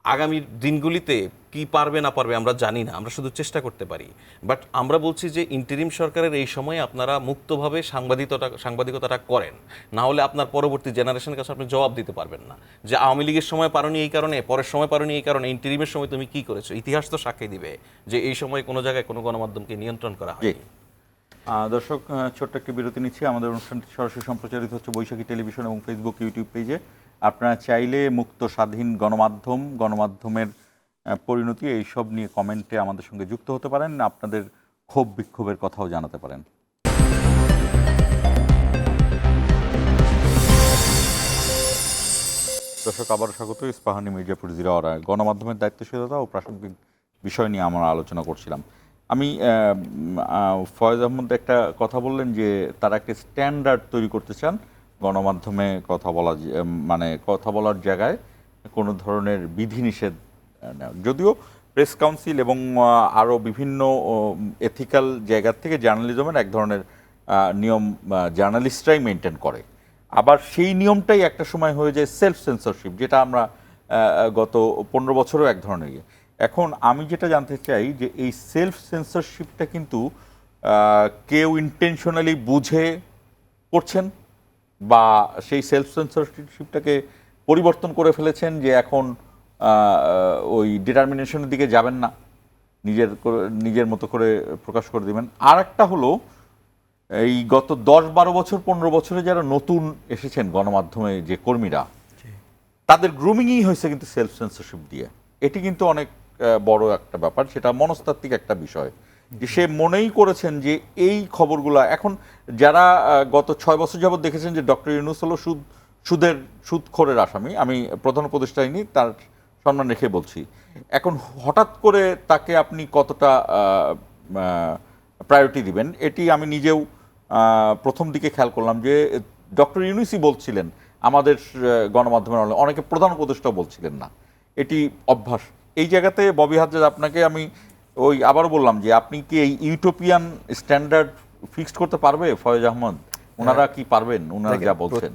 আগামী দিনগুলিতে কি পারবে না পারবে আমরা জানি না, আমরা শুধু চেষ্টা করতে পারি। বাট আমরা বলছি যে ইন্টারিম সরকারের এই সময়ে আপনারা মুক্তভাবে সাংবাদিকতাটা করেন, না হলে আপনার পরবর্তী জেনারেশনের কাছে আপনি জবাব দিতে পারবেন না যে আওয়ামী লীগের সময় পারোনি এই কারণে, পরের সময় পারোনি এই কারণে, ইন্টারিমের সময় তুমি কি করেছো। ইতিহাস তো সাক্ষী দিবে যে এই সময় কোনো জায়গায় কোনো গণমাধ্যমকে নিয়ন্ত্রণ করা হয়নি। দর্শক, ছোট্ট একটি বিরতি নিচ্ছি। আমাদের অনুষ্ঠানটি সরাসরি সম্প্রচারিত হচ্ছে বৈশাখী টেলিভিশন এবং ফেসবুক, ইউটিউব পেজে। আপনারা চাইলে মুক্ত স্বাধীন গণমাধ্যমের পরিণতি এইসব নিয়ে কমেন্টে আমাদের সঙ্গে যুক্ত হতে পারেন, আপনাদের ক্ষোভ বিক্ষোভের কথাও জানাতে পারেন। দর্শক, আবারও স্বাগত ইস্পাহানি মির্জাপুর জিরাওয়ারা। গণমাধ্যমের দায়িত্বশীলতা ও প্রাসঙ্গিক বিষয় নিয়ে আমরা আলোচনা করছিলাম। আমি ফয়েজ আহমদ একটা কথা বললেন যে তারা একটা স্ট্যান্ডার্ড তৈরি করতে চান গণমাধ্যমে কথা বলার জায়গায় কোনো ধরনের বিধিনিষেধ নেওয়া। যদিও প্রেস কাউন্সিল এবং আরও বিভিন্ন এথিক্যাল জায়গার থেকে জার্নালিজমের এক ধরনের নিয়ম জার্নালিস্টরাই মেনটেন করে। আবার সেই নিয়মটাই একটা সময় হয়ে যায় সেলফ সেন্সরশিপ, যেটা আমরা গত 15 বছরও এক ধরনের এখন আমি যেটা জানতে চাই যে এই সেলফ সেন্সরশিপটা কিন্তু কেউ ইন্টেনশনালি বুঝে করছেন, বা সেই সেলফ সেন্সরশিপটাকে পরিবর্তন করে ফেলেছেন যে এখন ওই ডিটারমিনেশনের দিকে যাবেন না, নিজের মতো করে প্রকাশ করে দিবেন। আর একটা হলো এই গত 10-12 বছর 15 বছরে যারা নতুন এসেছেন গণমাধ্যমে যে কর্মীরা, তাদের গ্রুমিংই হয়েছে কিন্তু সেলফ সেন্সরশিপ দিয়ে। এটি কিন্তু অনেক বড় একটা ব্যাপার, সেটা মনস্তাত্ত্বিক একটা বিষয় যে সে মনেই করেছেন যে এই খবরগুলা এখন যারা গত 6 বছর যাবৎ দেখেছেন যে ডক্টর ইউনূস হলো সুদখোরের আসামি, আমি প্রধান উপদেষ্টা হইনি, তার সম্মান রেখে বলছি। এখন হঠাৎ করে তাকে আপনি কতটা প্রায়োরিটি দিবেন, এটি আমি নিজেও প্রথম দিকে খেয়াল করলাম যে ডক্টর ইউনূসই বলছিলেন, আমাদের গণমাধ্যমের অনেকে প্রধান উপদেষ্টাও বলছিলেন না। এটি অভ্যাস। এই জায়গাতে ববি হাজ্জাজ, আপনাকে আমি আবারও বললাম যে আপনি কি এই ইউটোপিয়ান স্ট্যান্ডার্ড ফিক্সড করতে পারবে ফয়েজ আহমদ? ওনারা কি পারবেন, ওনারা যা বলছেন?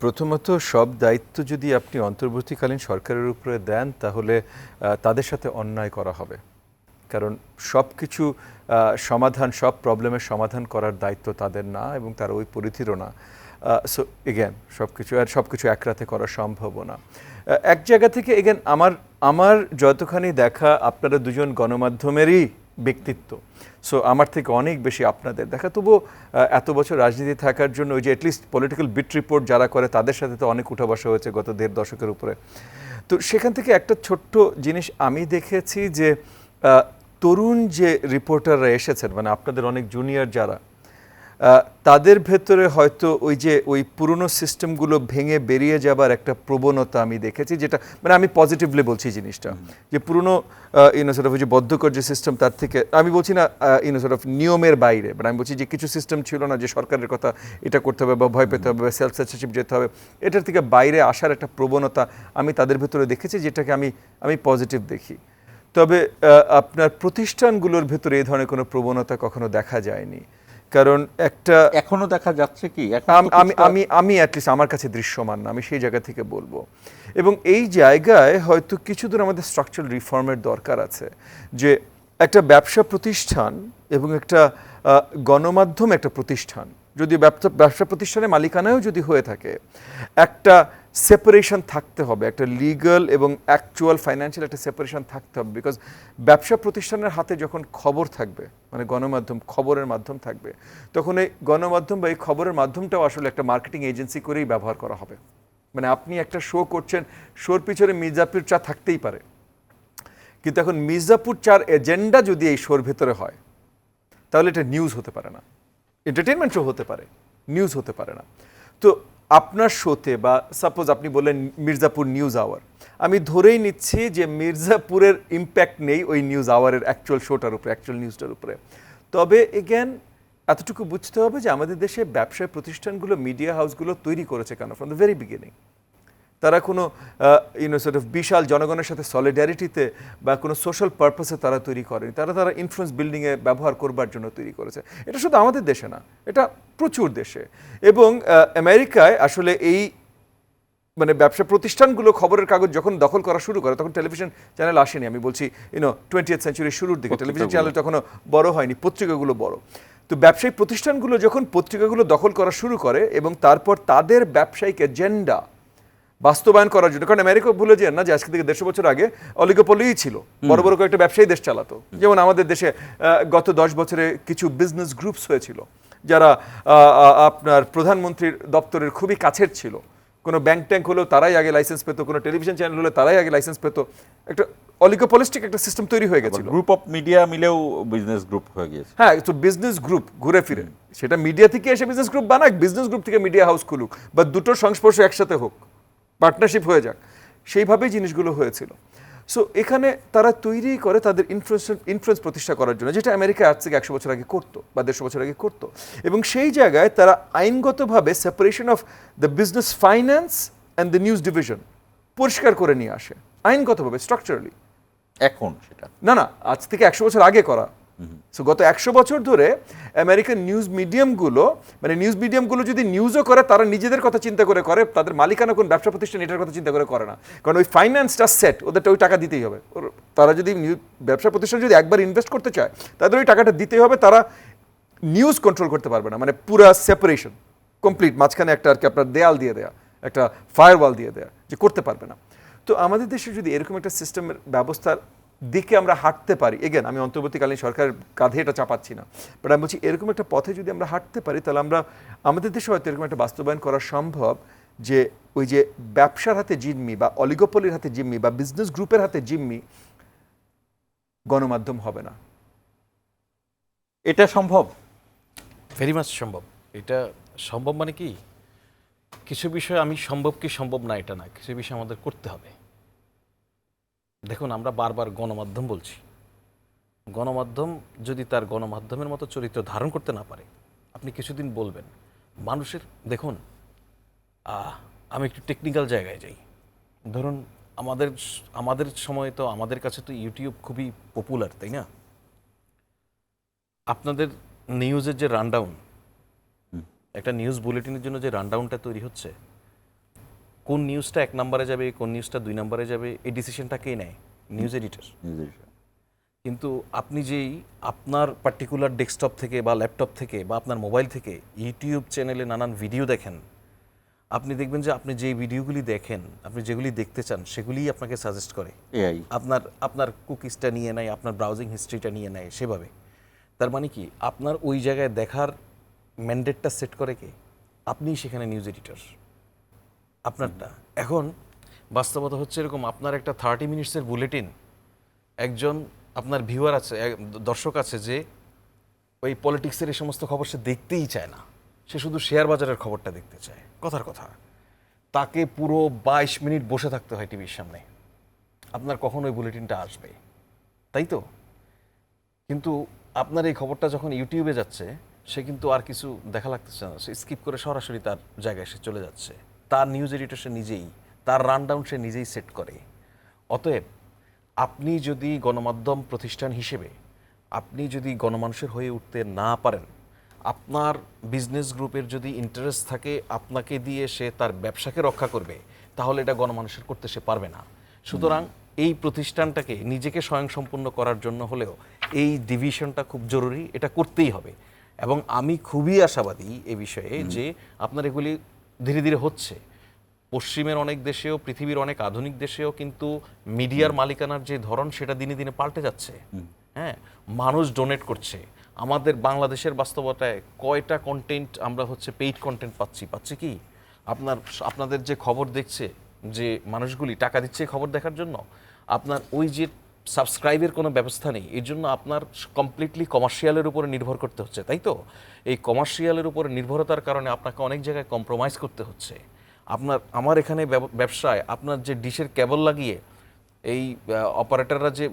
প্রথমত সব দায়িত্ব যদি আপনি অন্তর্বর্তীকালীন সরকারের উপরে দেন, তাহলে তাদের সাথে অন্যায় করা হবে। কারণ সব কিছু সব প্রবলেমের সমাধান করার দায়িত্ব তাদের না, এবং তারা ওই পরিধিরও না। সো এগেন সব কিছু এক রাতে করা সম্ভব না। এক জায়গা থেকে এগেন আমার যতখানি দেখা, আপনারা দুজন গণমাধ্যমেরই ব্যক্তিত্ব, সো আমার থেকে অনেক বেশি আপনাদের দেখা। তবুও এত বছর রাজনীতি থাকার জন্য ওই যে অ্যাটলিস্ট পলিটিক্যাল বিট রিপোর্ট যারা করে তাদের সাথে তো অনেক উঠা বসা হয়েছে গত 1.5 দশকের উপরে। তো সেখান থেকে একটা ছোট্ট জিনিস আমি দেখেছি যে তরুণ যে রিপোর্টাররা এসেছেন, মানে আপনাদের অনেক জুনিয়র যারা, তাদের ভেতরে হয়তো ওই পুরনো সিস্টেমগুলো ভেঙে বেরিয়ে যাবার একটা প্রবণতা আমি দেখেছি, যেটা মানে আমি পজিটিভলি বলছি জিনিসটা, যে পুরনো যে বদ্ধকর যে সিস্টেম, তার থেকে আমি বলছি না নিয়মের বাইরে, বাট আমি বলছি যে কিছু সিস্টেম ছিল না যে সরকারের কথা এটা করতে হবে বা ভয় পেতে হবে বা সেলফ সেন্সরশিপ যেতে হবে, এটার থেকে বাইরে আসার একটা প্রবণতা আমি তাদের ভেতরে দেখেছি, যেটাকে আমি পজিটিভ দেখি। তবে আপনার প্রতিষ্ঠানগুলোর ভেতরে এই ধরনের কোনো প্রবণতা কখনো দেখা যায়নি। কারণ একটা এখনো দেখা যাচ্ছে কি, আমি অ্যাটলিস্ট আমার কাছে দৃশ্যমান না, আমি সেই জায়গা থেকে বলবো। এবং এই জায়গায় হয়তো কিছু দূর আমাদের স্ট্রাকচারাল রিফর্মের দরকার আছে, যে একটা ব্যবসা প্রতিষ্ঠান এবং একটা গণমাধ্যম একটা প্রতিষ্ঠান, যদি ব্যবসা প্রতিষ্ঠানের মালিকানায়ও যদি হয়ে থাকে, একটা সেপারেশন থাকতে হবে, একটা লিগ্যাল এবং অ্যাকচুয়াল ফাইন্যান্সিয়াল একটা সেপারেশন থাকতে হবে। বিকজ ব্যবসা প্রতিষ্ঠানের হাতে যখন খবর থাকবে, মানে গণমাধ্যম খবরের মাধ্যম থাকবে, তখন এই গণমাধ্যম বা এই খবরের মাধ্যমটাও আসলে একটা মার্কেটিং এজেন্সি করেই ব্যবহার করা হবে। মানে আপনি একটা শো করছেন, শোর পিছনে মির্জাপুর চা থাকতেই পারে, কিন্তু এখন মির্জাপুর চার এজেন্ডা যদি এই শোর ভেতরে হয়, তাহলে এটা নিউজ হতে পারে না, এন্টারটেনমেন্ট শো হতে পারে, নিউজ হতে পারে না। তো আপনার শোতে, বা সাপোজ আপনি বললেন মির্জাপুর নিউজ আওয়ার, আমি ধরেই নিচ্ছি যে মির্জাপুরের ইম্প্যাক্ট নেই ওই নিউজ আওয়ারের অ্যাকচুয়াল শোটার উপরে, অ্যাকচুয়াল নিউজটার উপরে। তবে এগেন এতটুকু বুঝতে হবে যে আমাদের দেশে ব্যবসায় প্রতিষ্ঠানগুলো, মিডিয়া হাউসগুলো তৈরি করেছে কেন? ফ্রম দ্য ভেরি বিগিনিং তারা কোনো বিশাল জনগণের সাথে সলিডারিটিতে বা কোনো সোশ্যাল পারপাসে তারা তৈরি করেনি, তারা ইনফ্লুয়েন্স বিল্ডিংয়ে ব্যবহার করবার জন্য তৈরি করেছে। এটা শুধু আমাদের দেশে না, এটা প্রচুর দেশে। এবং আমেরিকায় আসলে এই মানে ব্যবসা প্রতিষ্ঠানগুলো খবরের কাগজ যখন দখল করা শুরু করে, তখন টেলিভিশন চ্যানেল আসেনি। আমি বলছি 20th সেঞ্চুরির শুরুর দিকে টেলিভিশন চ্যানেল তখনও বড় হয়নি, পত্রিকাগুলো বড়। তো ব্যবসায়িক প্রতিষ্ঠানগুলো যখন পত্রিকাগুলো দখল করা শুরু করে এবং তারপর তাদের ব্যবসায়িক এজেন্ডা বাস্তবায়ন করার জন্য, কারণ আমেরিকা ভুলে যান না যে আজকে থেকে 150 বছর আগে অলিগোপলিই ছিল, বড় বড় কয়েকটা ব্যবসায়ী দেশ চালাতো। যেমন আমাদের দেশে গত 10 বছরে কিছু বিজনেস গ্রুপস হয়েছিল, যারা আপনার প্রধানমন্ত্রীর দপ্তরের খুবই কাছের ছিল। কোনো ব্যাংক ট্যাঙ্ক হলেও তারাই আগে লাইসেন্স পেতো, কোনো টেলিভিশন চ্যানেল হলে তারাই আগে লাইসেন্স পেতো। একটা অলিগোপলিস্টিক একটা সিস্টেম তৈরি হয়ে গেছিল। গ্রুপ অফ মিডিয়া মিলেও বিজনেস গ্রুপ হয়ে গিয়েছে। হ্যাঁ, তো বিজনেস গ্রুপ ঘুরে ফিরে, সেটা মিডিয়া থেকে এসে বিজনেস গ্রুপ বানাক, বিজনেস গ্রুপ থেকে মিডিয়া হাউস খুলুক, বা দুটোর সংস্পর্শ একসাথে হোক, পার্টনারশিপ হয়ে যাক, সেইভাবেই জিনিসগুলো হয়েছিল। সো এখানে তারা তৈরি করে তাদের ইনফ্লুয়েন্স প্রতিষ্ঠা করার জন্য, যেটা আমেরিকা আজ থেকে 100 বছর আগে করতো বা 150 বছর আগে করতো। এবং সেই জায়গায় তারা আইনগতভাবে separation of the business finance and the news division পরিষ্কার করে নিয়ে আসে, আইনগতভাবে স্ট্রাকচারালি। এখন সেটা না, আজ থেকে 100 বছর আগে করা, সো গত 100 বছর ধরে আমেরিকান নিউজ মিডিয়ামগুলো যদি নিউজও করে তারা নিজেদের কথা চিন্তা করে করে, তাদের মালিকানা কোন ব্যবসা প্রতিষ্ঠান এটার কথা চিন্তা করে না, কারণ ওই ফাইন্যান্সটা সেট, ওদেরটা ওই টাকা দিতেই হবে। তারা যদি ব্যবসা প্রতিষ্ঠান যদি একবার ইনভেস্ট করতে চায় তাদের ওই টাকাটা দিতেই হবে, তারা নিউজ কন্ট্রোল করতে পারবে না, মানে পুরা সেপারেশন কমপ্লিট, মাঝখানে একটা আর কি আপনার দেয়াল দিয়ে দেয়া, একটা ফায়ারওয়াল দিয়ে দেয়া, যে করতে পারবে না। তো আমাদের দেশে যদি এরকম একটা সিস্টেমের ব্যবস্থার দিকে আমরা হাঁটতে পারি, এগেন আমি অন্তর্বর্তীকালীন সরকারের কাঁধে এটা চাপাচ্ছি না, বাট আমি বলছি এরকম একটা পথে যদি আমরা হাঁটতে পারি তাহলে আমরা আমাদের দেশে হয়তো এরকম একটা বাস্তবায়ন করা সম্ভব, যে ওই যে ব্যবসার হাতে জিম্মি বা অলিগোপলির হাতে জিম্মি বা বিজনেস গ্রুপের হাতে জিম্মি গণমাধ্যম হবে না। এটা সম্ভব? ভেরি মাচ সম্ভব। এটা সম্ভব মানে কি, কিছু বিষয় আমি সম্ভব কি সম্ভব না এটা না, কিছু বিষয় আমাদের করতে হবে। দেখুন, আমরা বারবার গণমাধ্যম বলছি, গণমাধ্যম যদি তার গণমাধ্যমের মতো চরিত্র ধারণ করতে না পারে, আপনি কিছুদিন বলবেন মানুষের, দেখুন আমি একটু টেকনিক্যাল জায়গায় যাই। ধরুন আমাদের সময় তো আমাদের কাছে তো ইউটিউব খুবই পপুলার, তাই না? আপনাদের নিউজের যে রানডাউন, একটা নিউজ বুলেটিনের জন্য যে রানডাউনটা তৈরি হচ্ছে, কোন নিউজটা 1 নম্বরে যাবে, কোন নিউজটা 2 নম্বরে যাবে, এই ডিসিশনটা কে নেয়? News editor. কিন্তু আপনি যেই আপনার পার্টিকুলার ডেস্কটপ থেকে বা ল্যাপটপ থেকে বা আপনার মোবাইল থেকে ইউটিউব চ্যানেলে নানান ভিডিও দেখেন, আপনি দেখবেন যে আপনি যে ভিডিওগুলি দেখেন, আপনি যেগুলি দেখতে চান সেগুলিই আপনাকে সাজেস্ট করে। এআই আপনার কুকিজটা নিয়ে নেয়, আপনার ব্রাউজিং হিস্ট্রিটা নিয়ে নেয় সেভাবে। তার মানে কি, আপনার ওই জায়গায় দেখার ম্যান্ডেটটা সেট করে কে? আপনিই সেখানে নিউজ এডিটর, আপনারটা। এখন বাস্তবতা হচ্ছে এরকম, আপনার একটা 30 মিনিটসের বুলেটিন, একজন আপনার ভিউয়ার আছে, দর্শক আছে যে ওই পলিটিক্সের এই সমস্ত খবর সে দেখতেই চায় না, সে শুধু শেয়ার বাজারের খবরটা দেখতে চায়, কথার কথা। তাকে পুরো 22 মিনিট বসে থাকতে হয় টিভির সামনে, আপনার কখন ওই বুলেটিনটা আসবে, তাই তো? কিন্তু আপনার এই খবরটা যখন ইউটিউবে যাচ্ছে, সে কিন্তু আর কিছু দেখা লাগতেছে না, সে স্কিপ করে সরাসরি তার জায়গায় সে চলে যাচ্ছে। তার নিউজ এডিটর সে নিজেই, তার রানডাউন সে নিজেই সেট করে। অতএব আপনি যদি গণমাধ্যম প্রতিষ্ঠান হিসেবে আপনি যদি গণমানুষের হয়ে উঠতে না পারেন, আপনার বিজনেস গ্রুপের যদি ইন্টারেস্ট থাকে আপনাকে দিয়ে সে তার ব্যবসাকে রক্ষা করবে, তাহলে এটা গণমানুষের করতে সে পারবে না। সুতরাং এই প্রতিষ্ঠানটাকে নিজেকে স্বয়ংসম্পূর্ণ করার জন্য হলেও এই ডিভিশনটা খুব জরুরি, এটা করতেই হবে। এবং আমি খুবই আশাবাদী এ বিষয়ে যে আপনার এগুলি ধীরে ধীরে হচ্ছে। পশ্চিমের অনেক দেশেও, পৃথিবীর অনেক আধুনিক দেশেও কিন্তু মিডিয়ার মালিকানার যে ধরন সেটা দিনে দিনে পাল্টে যাচ্ছে। হ্যাঁ, মানুষ ডোনেট করছে। আমাদের বাংলাদেশের বাস্তবতায় কয়টা কন্টেন্ট আমরা হচ্ছে পেইড কন্টেন্ট পাচ্ছি কি? আপনাদের যে খবর দেখছে, যে মানুষগুলি টাকা দিচ্ছে খবর দেখার জন্য, আপনার ওই যে সাবস্ক্রাইবের কোনো ব্যবস্থা নেই, এর জন্য আপনার কমপ্লিটলি কমার্শিয়ালের উপরে নির্ভর করতে হচ্ছে, তাই তো? এই কমার্শিয়ালের উপরে নির্ভরতার কারণে আপনাকে অনেক জায়গায় কম্প্রোমাইজ করতে হচ্ছে। আমার এখানে ব্যবসায় আপনার যে ডিশের কেবল লাগিয়ে এই অপারেটররা যে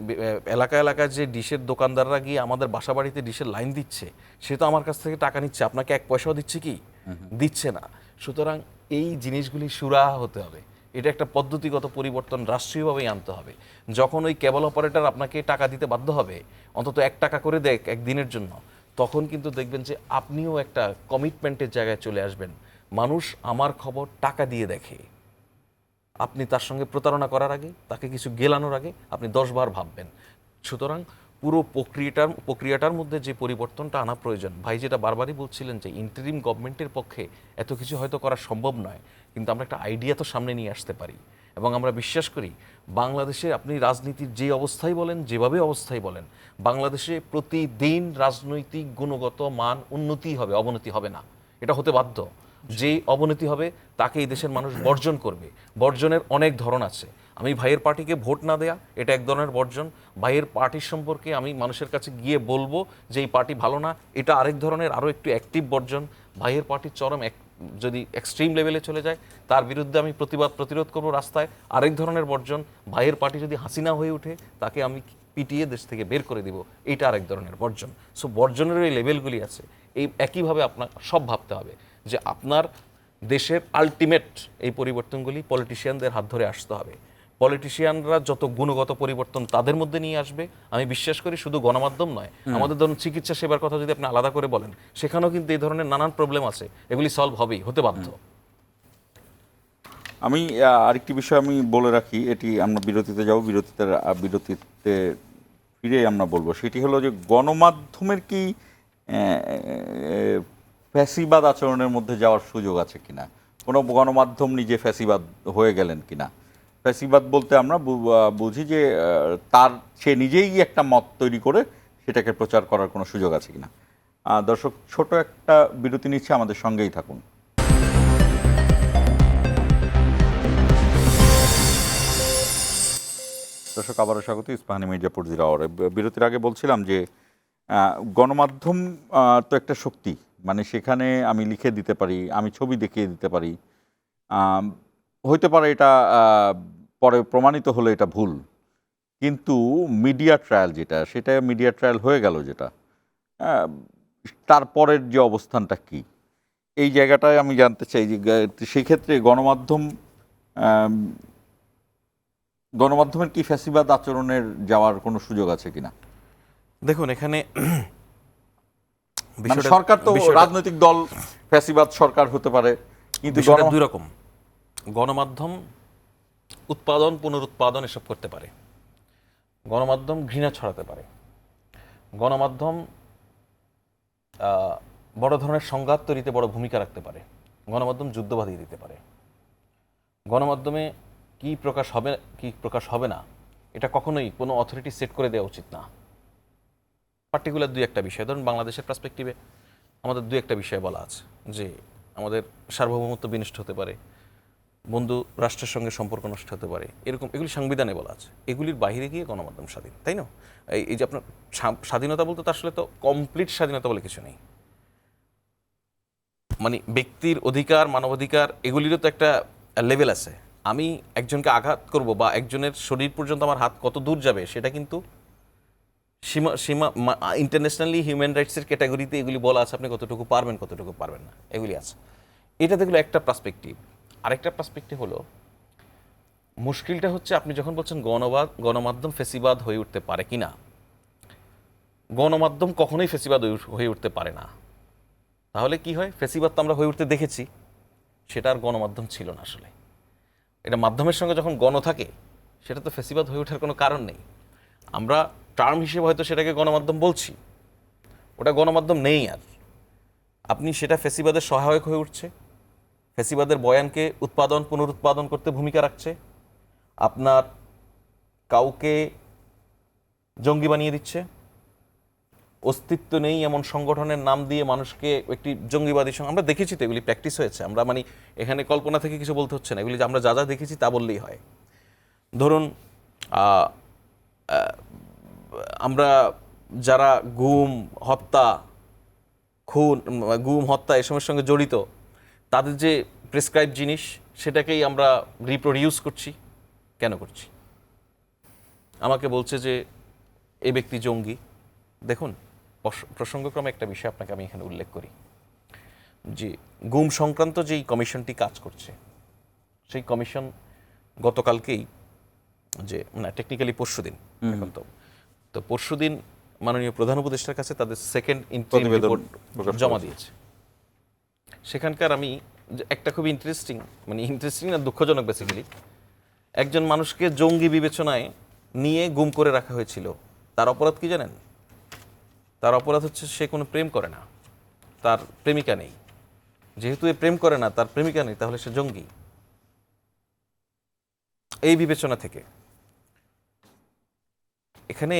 এলাকায় যে ডিশের দোকানদাররা গিয়ে আমাদের বাসা বাড়িতে ডিশের লাইন দিচ্ছে, সে তো আমার কাছ থেকে টাকা নিচ্ছে, আপনাকে 1 পয়সাও দিচ্ছে কি? দিচ্ছে না। সুতরাং এই জিনিসগুলি সুরাহা হতে হবে। এটা একটা পদ্ধতিগত পরিবর্তন রাষ্ট্রীয়ভাবেই আনতে হবে। যখন ওই কেবল অপারেটর আপনাকে টাকা দিতে বাধ্য হবে, অন্তত 1 টাকা করে দেখ একদিনের জন্য, তখন কিন্তু দেখবেন যে আপনিও একটা কমিটমেন্টের জায়গায় চলে আসবেন। মানুষ আমার খবর টাকা দিয়ে দেখে। আপনি তার সঙ্গে প্রতারণা করার আগে, তাকে কিছু গেলানোর আগে আপনি 10 বার ভাববেন। সুতরাং পুরো প্রক্রিয়াটার মধ্যে যে পরিবর্তনটা আনা প্রয়োজন, ভাই যেটা বারবারই বলছিলেন যে ইন্টারিম গভর্নমেন্টের পক্ষে এত কিছু হয়তো করা সম্ভব নয়, কিন্তু আমরা একটা আইডিয়া তো সামনে নিয়ে আসতে পারি। এবং আমরা বিশ্বাস করি বাংলাদেশে আপনি রাজনীতির যে অবস্থায় বলেন, যেভাবে অবস্থায় বলেন, বাংলাদেশে প্রতিদিন রাজনৈতিক গুণগত মান উন্নতি হবে, অবনতি হবে না। এটা হতে বাধ্য। যে অবনতি হবে তাকে এই দেশের মানুষ বর্জন করবে। বর্জনের অনেক ধরন আছে। আমি ভাইয়ের পার্টিকে ভোট না দেয়া, এটা এক ধরনের বর্জন। ভাইয়ের পার্টির সম্পর্কে আমি মানুষের কাছে গিয়ে বলবো যে এই পার্টি ভালো না, এটা আরেক ধরনের আরও একটু অ্যাক্টিভ বর্জন। ভাইয়ের পার্টির চরম যদি এক্সট্রিম লেভেলে চলে যায়, তার বিরুদ্ধে আমি প্রতিরোধ করবো রাস্তায়, আরেক ধরনের বর্জন। ভাইয়ের পার্টি যদি হাসিনা হয়ে ওঠে, তাকে আমি পিটিয়ে দেশ থেকে বের করে দিব, এইটা আরেক ধরনের বর্জন। সো বর্জনের এই লেভেলগুলি আছে। এই একইভাবে আপনার সব ভাবতে হবে যে আপনার দেশের আলটিমেট এই পরিবর্তনগুলি পলিটিশিয়ানদের হাত ধরে আসতে হবে। পলিটিশিয়ানরা যত গুণগত পরিবর্তন তাদের মধ্যে নিয়ে আসবে, আমি বিশ্বাস করি শুধু গণমাধ্যম নয়, আমাদের ধরুন চিকিৎসা সেবার কথা যদি আপনি আলাদা করে বলেন, সেখানেও কিন্তু এই ধরনের নানান প্রবলেম আছে, এগুলি সলভ হবেই, হতে বাধ্য। আমি আরেকটি বিষয় আমি বলে রাখি, এটি আমরা বিরতিতে যাব, বিরতিতে ফিরে আমরা বলবো, সেটি হলো যে গণমাধ্যমের কি ফ্যাসিবাদ আচরণের মধ্যে যাওয়ার সুযোগ আছে কিনা, কোনো গণমাধ্যম নিজে ফ্যাসিবাদ হয়ে গেলেন কিনা। ফ্যাসিবাদ বলতে আমরা বুঝি যে সে নিজেই একটা মত তৈরি করে সেটাকে প্রচার করার কোনো সুযোগ আছে কিনা। দর্শক, ছোট একটা বিরতি নিচ্ছে, আমাদের সঙ্গেই থাকুন। দর্শক, আবারও স্বাগত ইস্পাহানি মির্জাপুর জিরা আওয়ারে। বিরতির আগে বলছিলাম যে গণমাধ্যম তো একটা শক্তি, মানে সেখানে আমি লিখে দিতে পারি, আমি ছবি দেখিয়ে দিতে পারি, হইতে পারে এটা পরে প্রমাণিত হলে এটা ভুল, কিন্তু মিডিয়া ট্রায়াল যেটা, সেটা মিডিয়া ট্রায়াল হয়ে গেল যেটা, তারপরের যে অবস্থানটা কি, এই জায়গাটায় আমি জানতে চাই যে সেই ক্ষেত্রে গণমাধ্যমের কি ফ্যাসিবাদ আচরণের যাওয়ার কোনো সুযোগ আছে কিনা। দেখুন, এখানে সরকার তো রাজনৈতিক দল ফ্যাসিবাদ সরকার হতে পারে, কিন্তু দুই রকম। গণমাধ্যম উৎপাদন, পুনরুৎপাদন এসব করতে পারে, গণমাধ্যম ঘৃণা ছড়াতে পারে, গণমাধ্যম বড় ধরনের সংঘাত তৈরিতে বড় ভূমিকা রাখতে পারে, গণমাধ্যম যুদ্ধ বাঁধিয়ে দিতে পারে। গণমাধ্যমে কি প্রকাশ হবে কি প্রকাশ হবে না, এটা কখনোই কোনো অথরিটি সেট করে দেওয়া উচিত না। পার্টিকুলার দুই একটা বিষয়, ধরুন বাংলাদেশের পার্সপেক্টিভে আমাদের দুই একটা বিষয় বলা আছে যে আমাদের সার্বভৌমত্ব বিনষ্ট হতে পারে, বন্ধু রাষ্ট্রের সঙ্গে সম্পর্ক নষ্ট হতে পারে, এরকম এগুলি সংবিধানে বলা আছে। এগুলির বাইরে গিয়ে গণমাধ্যম স্বাধীন, তাই না? এই যে আপনার স্বাধীনতা বলতে তো আসলে তো কমপ্লিট স্বাধীনতা বলে কিছু নেই, মানে ব্যক্তির অধিকার, মানবাধিকার, এগুলিরও তো একটা লেভেল আছে। আমি একজনকে আঘাত করব বা একজনের শরীর পর্যন্ত আমার হাত কত দূর যাবে, সেটা কিন্তু সীমা ইন্টারন্যাশনালি হিউম্যান রাইটসের ক্যাটাগরিতে এগুলি বলা আছে, আপনি কতটুকু পারবেন কতটুকু পারবেন না, এগুলি আছে। এটা দেখলো একটা পার্সপেক্টিভ। আরেকটা পার্সপেক্টিভ হলো, মুশকিলটা হচ্ছে আপনি যখন বলছেন গণমাধ্যম ফেসিবাদ হয়ে উঠতে পারে কিনা, গণমাধ্যম কখনোই ফেসিবাদ হয়ে উঠতে পারে না। তাহলে কি হয়? ফেসিবাদ তো আমরা হয়ে উঠতে দেখেছি, সেটা আর গণমাধ্যম ছিল না আসলে। এটা মাধ্যমের সঙ্গে যখন গণ থাকে, সেটা তো ফেসিবাদ হয়ে ওঠার কোনো কারণ নেই। আমরা টার্ম হিসেবে হয়তো সেটাকে গণমাধ্যম বলছি, ওটা গণমাধ্যম নেই আর। আপনি সেটা ফেসিবাদের সহায়ক হয়ে উঠছে, ফেসিবাদের বয়ানকে উৎপাদন পুনরুৎপাদন করতে ভূমিকা রাখছে, আপনার কাউকে জঙ্গি বানিয়ে দিচ্ছে, অস্তিত্ব নেই এমন সংগঠনের নাম দিয়ে মানুষকে একটি জঙ্গিবাদী আমরা দেখেছি তো, এগুলি প্র্যাকটিস হয়েছে। আমরা মানে এখানে কল্পনা থেকে কিছু বলতে হচ্ছে না, এগুলি আমরা যা যা দেখেছি তা বললেই হয়। ধরুন আমরা যারা গুম হত্যা এসবের সঙ্গে জড়িত, তাদের যে প্রেসক্রাইব জিনিস, সেটাকেই আমরা রিপ্রোডিউস করছি। কেন করছি? আমাকে বলছে যে এই ব্যক্তি জঙ্গি। দেখুন, প্রসঙ্গক্রমে একটা বিষয় আপনাকে আমি এখানে উল্লেখ করি যে গুম সংক্রান্ত যেই কমিশনটি কাজ করছে, সেই কমিশন গতকালকেই যে না টেকনিক্যালি পরশুদিন, এখন তো পরশুদিন মাননীয় প্রধান উপদেষ্টার কাছে তাদের সেকেন্ড ইন্টারিম রিপোর্ট জমা দিয়েছে। সেখানকার আমি একটা খুব ইন্টারেস্টিং না দুঃখজনক, বেসিক্যালি একজন মানুষকে জঙ্গি বিবেচনায় নিয়ে গুম করে রাখা হয়েছিল। তার অপরাধ কি জানেন? তার অপরাধ হচ্ছে সে কোনো প্রেম করে না, তার প্রেমিকা নেই। যেহেতু এ প্রেম করে না, তার প্রেমিকা নেই, তাহলে সে জঙ্গি। এই বিবেচনা থেকে এখানে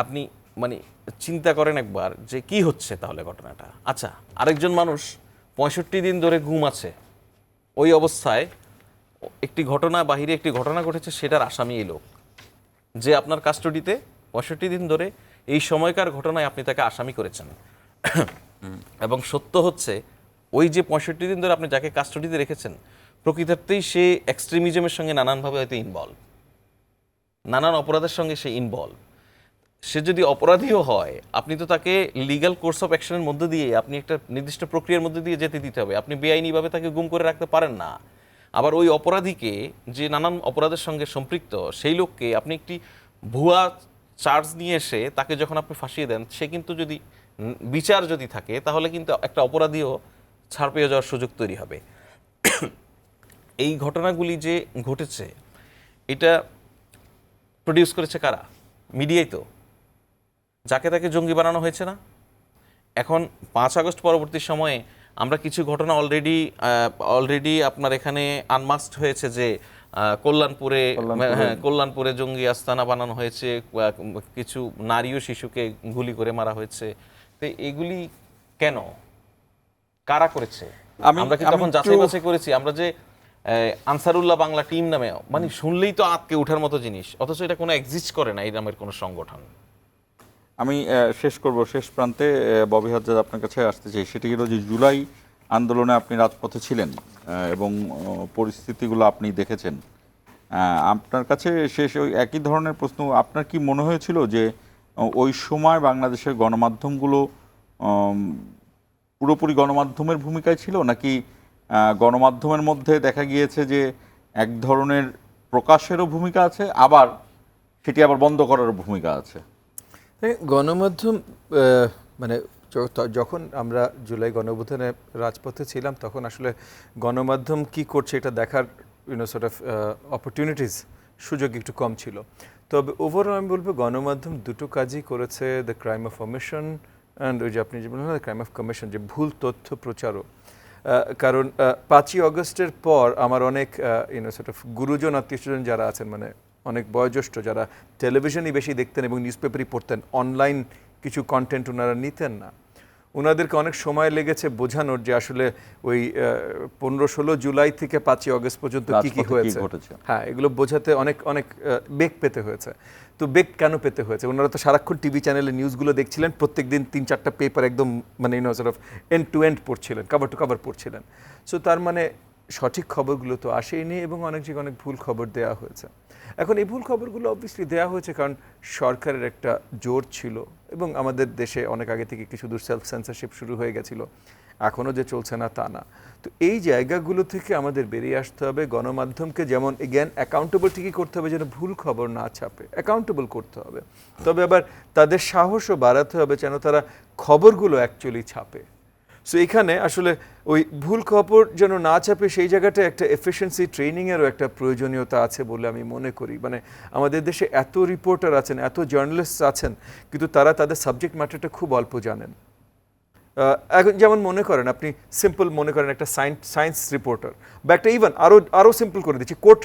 আপনি মানে চিন্তা করেন একবার যে কি হচ্ছে তাহলে ঘটনাটা। আচ্ছা, আরেকজন মানুষ 65 দিন ধরে গুম আছে, ওই অবস্থায় একটি ঘটনা বাহিরে একটি ঘটনা ঘটেছে, সেটার আসামি এই লোক যে আপনার কাস্টডিতে 65 দিন ধরে এই সময়কার ঘটনায় আপনি তাকে আসামি করেছেন। এবং সত্য হচ্ছে ওই যে 65 দিন ধরে আপনি যাকে কাস্টডিতে রেখেছেন, প্রকৃতার্থেই সে এক্সট্রিমিজমের সঙ্গে নানানভাবে হয়তো ইনভলভ, নানান অপরাধের সঙ্গে সে ইনভলভ। সে যদি অপরাধীও হয়, আপনি তো তাকে লিগ্যাল কোর্স অফ অ্যাকশনের মধ্যে দিয়ে, আপনি একটা নির্দিষ্ট প্রক্রিয়ার মধ্যে দিয়ে যেতে দিতে হবে। আপনি বেআইনিভাবে তাকে গুম করে রাখতে পারেন না। আবার ওই অপরাধীকে, যে নানান অপরাধের সঙ্গে সম্পৃক্ত, সেই লোককে আপনি একটি ভুয়া চার্জ নিয়ে এসে তাকে যখন আপনি ফাঁসিয়ে দেন, সে কিন্তু যদি বিচার যদি থাকে তাহলে কিন্তু একটা অপরাধীও ছাড় পেয়ে যাওয়ার সুযোগ তৈরি হবে। এই ঘটনাগুলি যে ঘটেছে, এটা প্রডিউস করেছে কারা? মিডিয়াই তো। যাকে তাকে জঙ্গি বানানো হয়েছে না? এখন 5 আগস্ট পরবর্তী সময়ে আমরা কিছু ঘটনা অলরেডি আপনার এখানে আনমাস্কড হয়েছে, যে কল্যাণপুরে জঙ্গি আস্তানা বানানো হয়েছে, কিছু নারী ও শিশুকে গুলি করে মারা হয়েছে। তো এগুলি কেন, কারা করেছে? আমরা কি তখন যাচাই বাছাই করেছি? আমরা যে আনসারুল্লাহ বাংলা টিম নামে, মানে শুনলেই তো আটকে ওঠার মতো জিনিস, অথচ এটা কোনো এক্সিস্ট করে না এই নামের কোনো সংগঠন। আমি শেষ করব, শেষ প্রান্তে ববি হাজ্জাদ আপনার কাছে আসতে চাই। সেটি হলো যে জুলাই আন্দোলনে আপনি রাজপথে ছিলেন এবং পরিস্থিতিগুলো আপনি দেখেছেন। আপনার কাছে শেষ ওই একই ধরনের প্রশ্ন, আপনার কি মনে হয়েছিল যে ওই সময় বাংলাদেশের গণমাধ্যমগুলো পুরোপুরি গণমাধ্যমের ভূমিকায় ছিল, নাকি গণমাধ্যমের মধ্যে দেখা গিয়েছে যে এক ধরনের প্রকাশেরও ভূমিকা আছে, আবার সেটি আবার বন্ধ করারও ভূমিকা আছে? গণমাধ্যম মানে যখন আমরা জুলাই গণঅভ্যুত্থানে রাজপথে ছিলাম, তখন আসলে গণমাধ্যম কি করছে এটা দেখার সর্ট অফ অপরচুনিটিস, সুযোগ একটু কম ছিল। তবে ওভারঅল আমি বলবো গণমাধ্যম দুটো কাজই করেছে, the crime of omission and ওই যে আপনি যে বললেন ক্রাইম অফ কমিশন, যে ভুল তথ্য প্রচারও। কারণ 5ই আগস্টের পর আমার অনেক সর্ট অফ গুরুজন আত্মীয়স্বজন যারা আছেন, মানে অনেক বয়োজ্যেষ্ঠ যারা টেলিভিশনই বেশি দেখতেন এবং নিউজ পেপারই পড়তেন, অনলাইন কিছু কন্টেন্ট ওনারা নিতেন না, ওনাদেরকে অনেক সময় লেগেছে বোঝানোর যে আসলে ওই 15-16 জুলাই থেকে 5ই আগস্ট পর্যন্ত কি কি হয়েছে, হ্যাঁ এগুলো বোঝাতে অনেক অনেক বেগ পেতে হয়েছে। তো বেগ কেন পেতে হয়েছে? ওনারা তো সারাক্ষণ টিভি চ্যানেলে নিউজগুলো দেখছিলেন, প্রত্যেকদিন 3-4টা পেপার একদম মানে sort of end to end পড়ছিলেন, কভার টু কভার পড়ছিলেন। সো তার মানে সঠিক খবরগুলো তো আসেইনি এবং অনেক জায়গায় অনেক ভুল খবর দেওয়া হয়েছে। এখন এই ভুল খবরগুলো অবভিয়াসলি দেওয়া হয়েছে কারণ সরকারের একটা জোর ছিল এবং আমাদের দেশে অনেক আগে থেকে কিছু দূর সেলফ সেন্সরশিপ শুরু হয়ে গেছিল, এখনও যে চলছে না তা না। তো এই জায়গাগুলো থেকে আমাদের বেরিয়ে আসতে হবে। গণমাধ্যমকে যেমন এগেন অ্যাকাউন্টেবল ঠিকই করতে হবে, যেন ভুল খবর না ছাপে, অ্যাকাউন্টেবল করতে হবে, তবে আবার তাদের সাহসও বাড়াতে হবে যেন তারা খবরগুলো অ্যাকচুয়ালি ছাপে। সো এখানে আসলে ওই ভুল খবর যেন না ছাপে, সেই জায়গাটা একটা এফিসিয়েন্সি ট্রেনিংয়েরও একটা প্রয়োজনীয়তা আছে বলে আমি মনে করি। মানে আমাদের দেশে এত রিপোর্টার আছেন, এত জার্নালিস্ট আছেন, কিন্তু তারা তাদের সাবজেক্ট ম্যাটারটা খুব অল্প জানেন। এখন যেমন মনে করেন আপনি সিম্পল মনে করেন একটা সায়েন্স রিপোর্টার বা একটা ইভেন আরও সিম্পল করে দিচ্ছি কোর্ট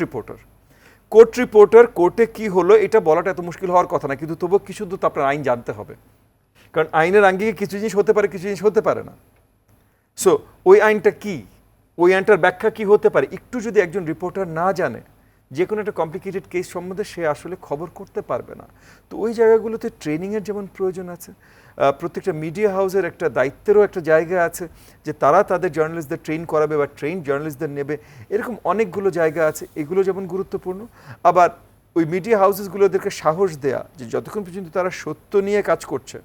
রিপোর্টার কোর্টে কি হলো এটা বলাটা এত মুশকিল হওয়ার কথা না, কিন্তু তবুও কিছু তো আপনার আইন জানতে হবে, কারণ আইনের আঙ্গিকে কিছু জিনিস হতে পারে, কিছু জিনিস হতে পারে না। সো ওই আইনটা কি, ওই আইনটার ব্যাখ্যা কি হতে পারে, একটু যদি একজন রিপোর্টার না জানে যে কোনো একটা কমপ্লিকেটেড কেস সম্বন্ধে, সে আসলে খবর করতে পারবে না। তো ওই জায়গাগুলোতে ট্রেনিংয়ের যেমন প্রয়োজন আছে, প্রত্যেকটা মিডিয়া হাউসের একটা দায়িত্বেরও একটা জায়গা আছে যে তারা তাদের জার্নালিস্টদের ট্রেন করাবে বা ট্রেন জার্নালিস্টদের নেবে, এরকম অনেকগুলো জায়গা আছে, এগুলো যেমন গুরুত্বপূর্ণ। আবার ওই মিডিয়া হাউসেসগুলোদেরকে সাহস দেয়া যে যতক্ষণ পর্যন্ত তারা সত্য নিয়ে কাজ করছে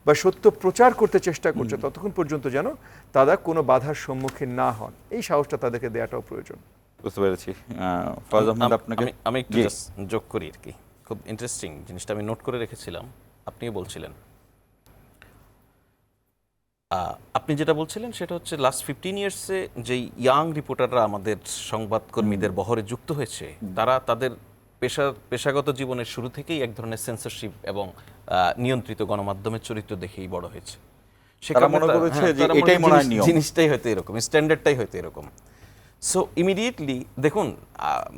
বা সত্য প্রচার করতে চেষ্টা করছে, ততক্ষণ পর্যন্ত যেন তারা কোনো বাধার সম্মুখীন না হন, এই সাহসটা তাদেরকে দেওয়াটাও প্রয়োজন। বুঝতে পেরেছি। ফয়েজ আহমেদ, আপনাকে আমি একটু যোগ করি আর কি, খুব ইন্টারেস্টিং জিনিসটা আমি নোট করে রেখেছিলাম, আপনিও বলছিলেন। আপনি যেটা বলছিলেন সেটা হচ্ছে লাস্ট 15 ইয়ার্সে যেই ইয়াং রিপোর্টাররা আমাদের সংবাদকর্মীদের বহরে যুক্ত হয়েছে, তারা তাদের পেশাগত জীবনের শুরু থেকেই এক ধরনের সেন্সরশিপ এবং নিয়ন্ত্রিত গণমাধ্যমের চরিত্র দেখেই বড় হয়েছে। জিনিসটাই হয়তো এরকম, স্ট্যান্ডার্ডটাই হয়তো এরকম। সো ইমিডিয়েটলি দেখুন,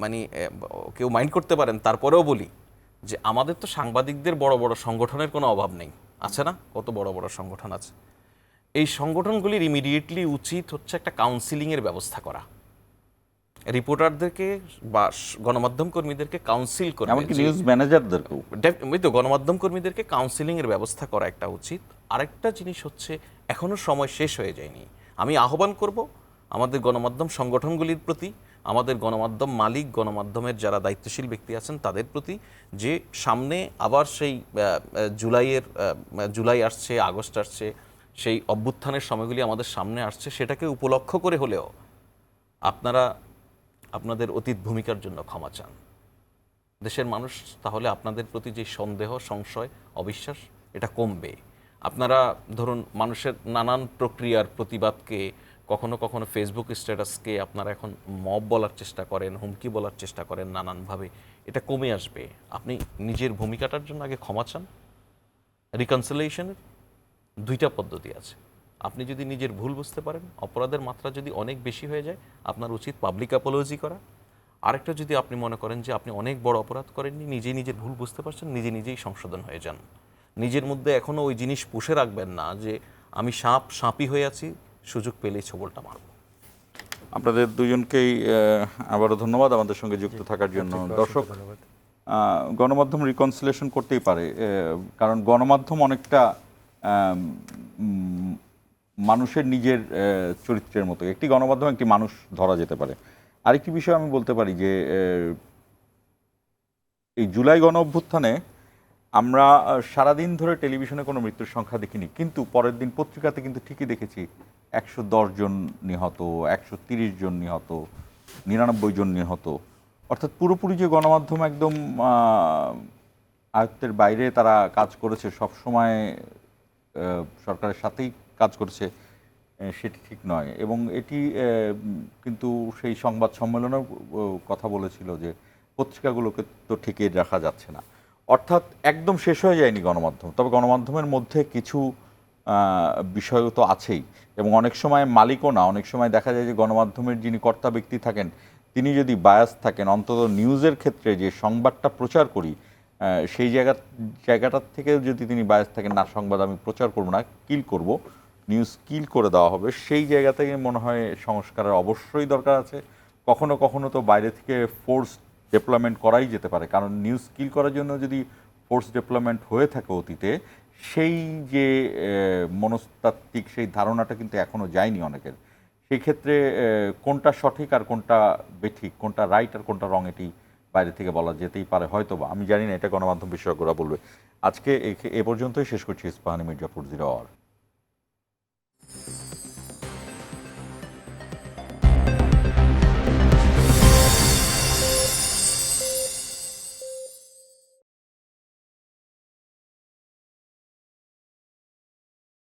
মানে কেউ মাইন্ড করতে পারেন, তারপরেও বলি যে আমাদের তো সাংবাদিকদের বড় বড় সংগঠনের কোনো অভাব নেই, আছে না? কত বড় বড় সংগঠন আছে। এই সংগঠনগুলির ইমিডিয়েটলি উচিত হচ্ছে একটা কাউন্সিলিংয়ের ব্যবস্থা করা, রিপোর্টারদেরকে বা গণমাধ্যম কর্মীদেরকে কাউন্সিল করে, এমনকি নিউজ ম্যানেজারদেরকেও, তো গণমাধ্যম কর্মীদেরকে কাউন্সিলিংয়ের ব্যবস্থা করা একটা উচিত। আরেকটা জিনিস হচ্ছে, এখনও সময় শেষ হয়ে যায়নি। আমি আহ্বান করব আমাদের গণমাধ্যম সংগঠনগুলির প্রতি, আমাদের গণমাধ্যম মালিক, গণমাধ্যমের যারা দায়িত্বশীল ব্যক্তি আছেন তাদের প্রতি, যে সামনে আবার সেই জুলাই আসছে, আগস্ট আসছে, সেই অভ্যুত্থানের সময়গুলি আমাদের সামনে আসছে, সেটাকে উপলক্ষ করে হলেও আপনারা আপনাদের অতীত ভূমিকার জন্য ক্ষমা চান। দেশের মানুষ তাহলে আপনাদের প্রতি যে সন্দেহ, সংশয়, অবিশ্বাস এটা কমবে। আপনারা ধরুন মানুষের নানান প্রক্রিয়ার প্রতিবাদকে কখনো কখনো ফেসবুক স্ট্যাটাসকে আপনারা এখন মব বলার চেষ্টা করেন, হুমকি বলার চেষ্টা করেন নানানভাবে, এটা কমে আসবে। আপনি নিজের ভূমিকাটার জন্য আগে ক্ষমা চান। রিকনসিলিয়েশনের দুইটা পদ্ধতি আছে। আপনি যদি নিজের ভুল বুঝতে পারেন, অপরাধের মাত্রা যদি অনেক বেশি হয়ে যায়, আপনার উচিত পাবলিক অ্যাপোলজি করা। আরেকটা যদি আপনি মনে করেন যে আপনি অনেক বড় অপরাধ করেননি, নিজেই নিজের ভুল বুঝতে পারছেন, নিজেই সংশোধন হয়ে যান। নিজের মধ্যে এখনও ওই জিনিস পুষে রাখবেন না যে আমি সাপই হয়ে আছি, সুযোগ পেলেই ছোবলটা মারব। আপনাদের দুজনকেই আবারও ধন্যবাদ আমাদের সঙ্গে যুক্ত থাকার জন্য। দর্শক, গণমাধ্যম রিকনসিলেশন করতেই পারে, কারণ গণমাধ্যম অনেকটা মানুষের নিজের চরিত্রের মতো। একটি গণমাধ্যম একটি মানুষ ধরা যেতে পারে। আরেকটি বিষয় আমি বলতে পারি যে এই জুলাই গণ অভ্যুত্থানে আমরা সারাদিন ধরে টেলিভিশনে কোনো মৃত্যুর সংখ্যা দেখিনি, কিন্তু পরের দিন পত্রিকাতে কিন্তু ঠিকই দেখেছি 110 জন নিহত, 130 জন নিহত, 99 জন নিহত। অর্থাৎ পুরোপুরি যে গণমাধ্যম একদম আয়ত্তের বাইরে তারা কাজ করেছে, সবসময় সরকারের সাথেই কাজ করেছে, সেটি ঠিক নয়। এবং এটি কিন্তু সেই সংবাদ সম্মেলনেও কথা বলেছিল যে পত্রিকাগুলোকে তো ঠেকিয়ে রাখা যাচ্ছে না। অর্থাৎ একদম শেষ হয়ে যায়নি গণমাধ্যম, তবে গণমাধ্যমের মধ্যে কিছু বিষয় তো আছেই, এবং অনেক সময় মালিকও না। অনেক সময় দেখা যায় যে গণমাধ্যমের যিনি কর্তা ব্যক্তি থাকেন তিনি যদি বায়াস থাকেন, অন্তত নিউজের ক্ষেত্রে যে সংবাদটা প্রচার করি সেই জায়গাটার থেকে যদি তিনি বায়াস থাকেন, না সংবাদ আমি প্রচার করব না, কিল করব, নিউজ কিল করে দেওয়া হবে, সেই জায়গা থেকে মনে হয় সংস্কারের অবশ্যই দরকার আছে। কখনো কখনো তো বাইরে থেকে ফোর্স ডেভেলপমেন্ট করাই যেতে পারে, কারণ নিউজ কিল করার জন্য যদি ফোর্স ডেভেলপমেন্ট হয়ে থাকে অতীতে, সেই যে মনস্তাত্ত্বিক সেই ধারণাটা কিন্তু এখনও যায়নি অনেকের। সেই ক্ষেত্রে কোনটা সঠিক আর কোনটা বেঠিক, কোনটা রাইট আর কোনটা রং, এটি বাইরে থেকে বলা যেতেই পারে হয়তো বা, আমি জানি না, এটা গণমাধ্যম বিশেষজ্ঞরা বলবে। আজকে এ পর্যন্তই শেষ করছি। ইস্পাহানি মির্জাপুর 0 আওয়ার।